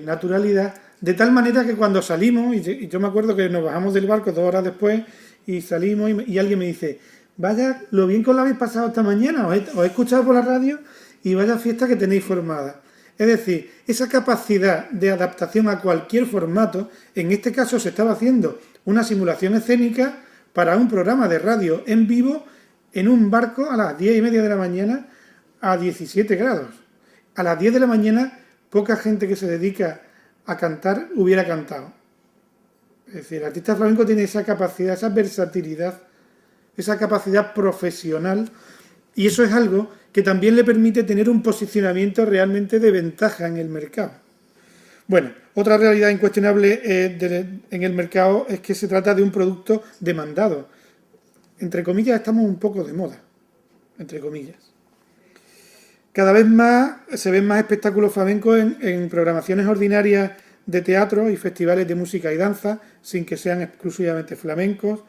naturalidad, de tal manera que cuando salimos, y yo me acuerdo que nos bajamos del barco 2 horas después y salimos y alguien me dice, vaya, lo bien que os lo habéis pasado esta mañana, os he escuchado por la radio y vaya fiesta que tenéis formada. Es decir, esa capacidad de adaptación a cualquier formato, en este caso se estaba haciendo una simulación escénica para un programa de radio en vivo en un barco a las 10:30 de la mañana a 17 grados. A las 10 de la mañana poca gente que se dedica a cantar hubiera cantado. Es decir, el artista flamenco tiene esa capacidad, esa versatilidad, esa capacidad profesional, y eso es algo que también le permite tener un posicionamiento realmente de ventaja en el mercado. Bueno, otra realidad incuestionable en el mercado es que se trata de un producto demandado. Entre comillas, estamos un poco de moda, entre comillas. Cada vez más se ven más espectáculos flamencos en programaciones ordinarias de teatro y festivales de música y danza, sin que sean exclusivamente flamencos.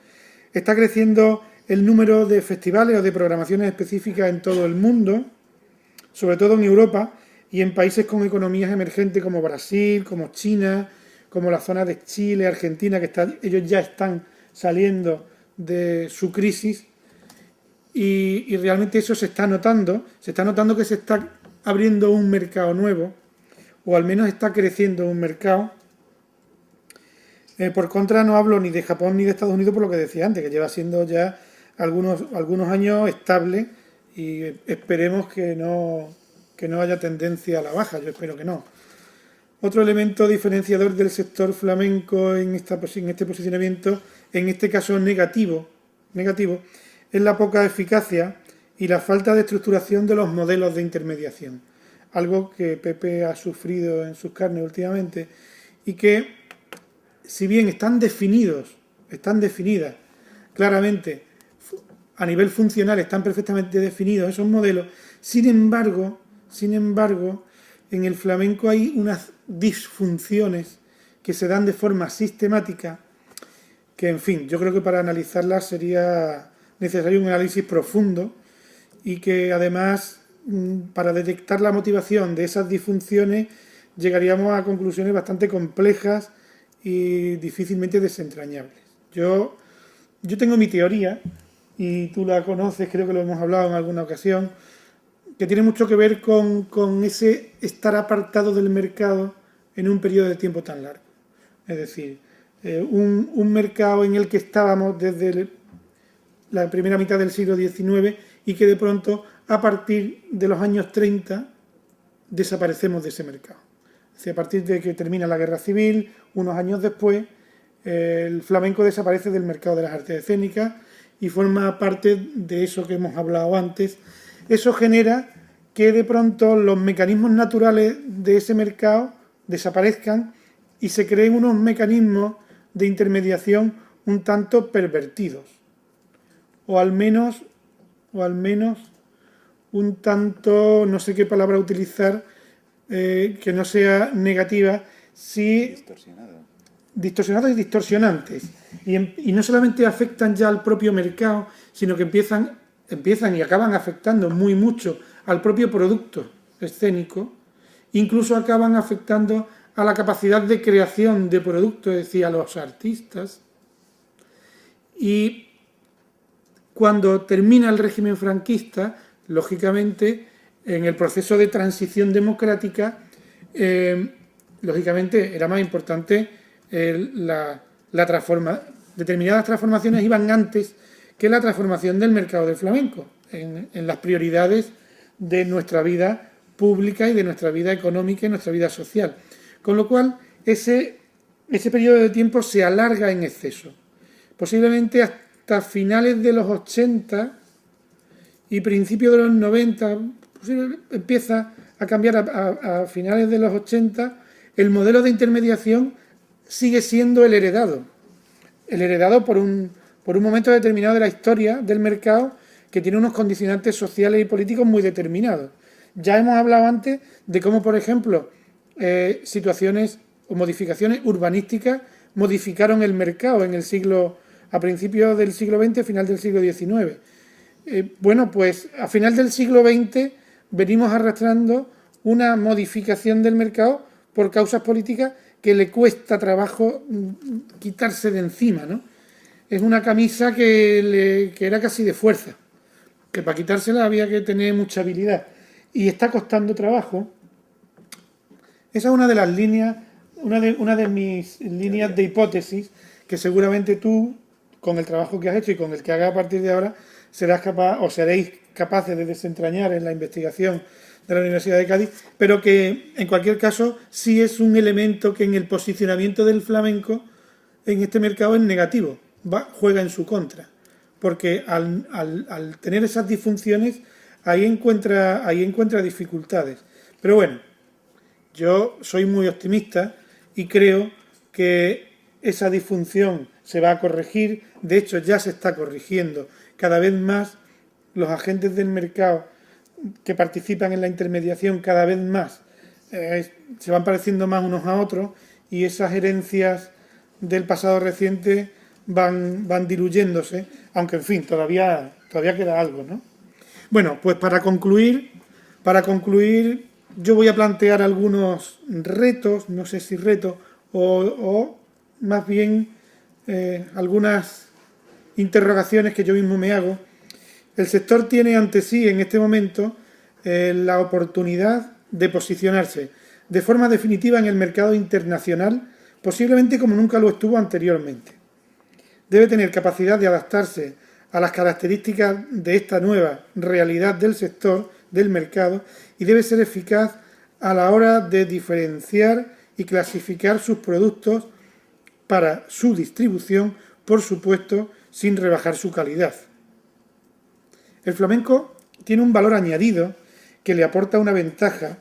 Está creciendo el número de festivales o de programaciones específicas en todo el mundo, sobre todo en Europa y en países con economías emergentes como Brasil, como China, como la zona de Chile, Argentina, que ellos ya están saliendo de su crisis, y realmente eso se está notando que se está abriendo un mercado nuevo, o al menos está creciendo un mercado. Por contra, no hablo ni de Japón ni de Estados Unidos, por lo que decía antes, que lleva siendo ya algunos años estable, y esperemos que no haya tendencia a la baja, yo espero que no. Otro elemento diferenciador del sector flamenco en este posicionamiento, en este caso negativo, es la poca eficacia y la falta de estructuración de los modelos de intermediación. Algo que Pepe ha sufrido en sus carnes últimamente, y que, si bien están definidas claramente, a nivel funcional están perfectamente definidos esos modelos, sin embargo, en el flamenco hay unas disfunciones que se dan de forma sistemática, que, en fin, yo creo que para analizarlas sería necesario un análisis profundo, y que además, para detectar la motivación de esas disfunciones, llegaríamos a conclusiones bastante complejas y difícilmente desentrañables. Yo tengo mi teoría, y tú la conoces, creo que lo hemos hablado en alguna ocasión, que tiene mucho que ver con ese estar apartado del mercado en un periodo de tiempo tan largo. Es decir, un mercado en el que estábamos desde la primera mitad del siglo XIX, y que de pronto, a partir de los años 30, desaparecemos de ese mercado. Es decir, a partir de que termina la Guerra Civil, unos años después, el flamenco desaparece del mercado de las artes escénicas y forma parte de eso que hemos hablado antes. Eso genera que de pronto los mecanismos naturales de ese mercado desaparezcan y se creen unos mecanismos de intermediación un tanto pervertidos, o al menos un tanto, no sé qué palabra utilizar, que no sea negativa, sí, distorsionados y distorsionantes, y no solamente afectan ya al propio mercado, sino que empiezan y acaban afectando muy mucho al propio producto escénico, incluso acaban afectando a la capacidad de creación de productos, es decir, a los artistas. Y cuando termina el régimen franquista, lógicamente, en el proceso de transición democrática, lógicamente era más importante determinadas transformaciones iban antes que la transformación del mercado del flamenco. en las prioridades de nuestra vida pública y de nuestra vida económica y nuestra vida social. Con lo cual, ese periodo de tiempo se alarga en exceso. Posiblemente hasta finales de los 80 y principios de los 90, empieza a cambiar a finales de los 80, el modelo de intermediación sigue siendo el heredado por un momento determinado de la historia del mercado que tiene unos condicionantes sociales y políticos muy determinados. Ya hemos hablado antes de cómo, por ejemplo, situaciones o modificaciones urbanísticas modificaron el mercado a principios del siglo XX, final del siglo XIX. Bueno, pues a final del siglo XX venimos arrastrando una modificación del mercado por causas políticas que le cuesta trabajo quitarse de encima, ¿no? Es una camisa que era casi de fuerza, que para quitársela había que tener mucha habilidad y está costando trabajo. Esa es una de las líneas, una de mis líneas de hipótesis que seguramente tú, con el trabajo que has hecho y con el que hagas a partir de ahora, serás capaz o seréis capaces de desentrañar en la investigación de la Universidad de Cádiz, pero que en cualquier caso sí es un elemento que en el posicionamiento del flamenco en este mercado es negativo, juega en su contra, porque al tener esas disfunciones ahí encuentra dificultades. Pero bueno, yo soy muy optimista y creo que esa disfunción se va a corregir, de hecho ya se está corrigiendo. Cada vez más los agentes del mercado que participan en la intermediación, cada vez más se van pareciendo más unos a otros y esas herencias del pasado reciente van diluyéndose, aunque en fin, todavía queda algo, ¿no? Bueno, pues para concluir, yo voy a plantear algunos retos, no sé si retos, o más bien algunas interrogaciones que yo mismo me hago. El sector tiene ante sí en este momento la oportunidad de posicionarse de forma definitiva en el mercado internacional, posiblemente como nunca lo estuvo anteriormente. Debe tener capacidad de adaptarse a las características de esta nueva realidad del sector, del mercado, y debe ser eficaz a la hora de diferenciar y clasificar sus productos para su distribución, por supuesto, sin rebajar su calidad. El flamenco tiene un valor añadido que le aporta una ventaja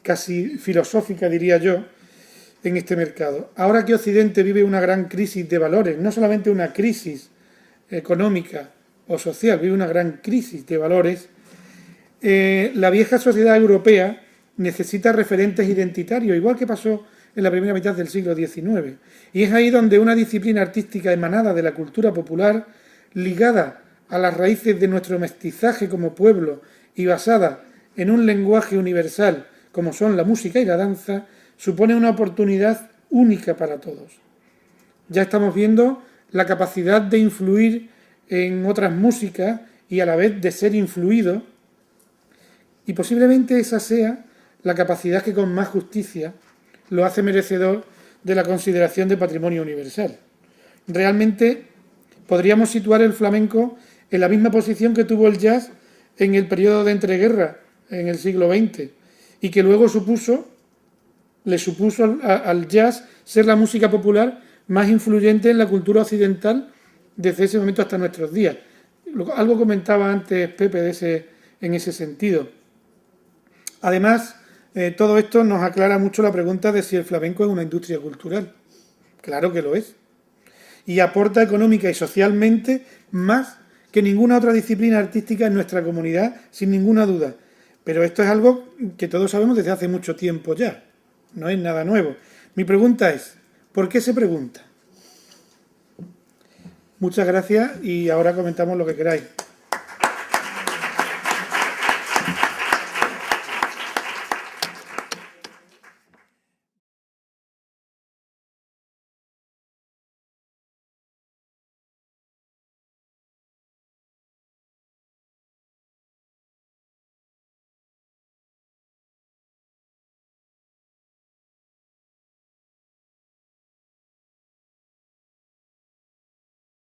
casi filosófica, diría yo, en este mercado. Ahora que Occidente vive una gran crisis de valores, no solamente una crisis económica o social, vive una gran crisis de valores, la vieja sociedad europea necesita referentes identitarios, igual que pasó en la primera mitad del siglo XIX. Y es ahí donde una disciplina artística emanada de la cultura popular, ligada a las raíces de nuestro mestizaje como pueblo y basada en un lenguaje universal como son la música y la danza, supone una oportunidad única para todos. Ya estamos viendo la capacidad de influir en otras músicas y a la vez de ser influido, y posiblemente esa sea la capacidad que con más justicia lo hace merecedor de la consideración de patrimonio universal. Realmente podríamos situar el flamenco en la misma posición que tuvo el jazz en el periodo de entreguerra, en el siglo XX, y que luego le supuso al jazz ser la música popular más influyente en la cultura occidental desde ese momento hasta nuestros días. Algo comentaba antes Pepe en ese sentido. Además, todo esto nos aclara mucho la pregunta de si el flamenco es una industria cultural. Claro que lo es. Y aporta económica y socialmente más que ninguna otra disciplina artística en nuestra comunidad, sin ninguna duda. Pero esto es algo que todos sabemos desde hace mucho tiempo ya. No es nada nuevo. Mi pregunta es, ¿por qué se pregunta? Muchas gracias y ahora comentamos lo que queráis.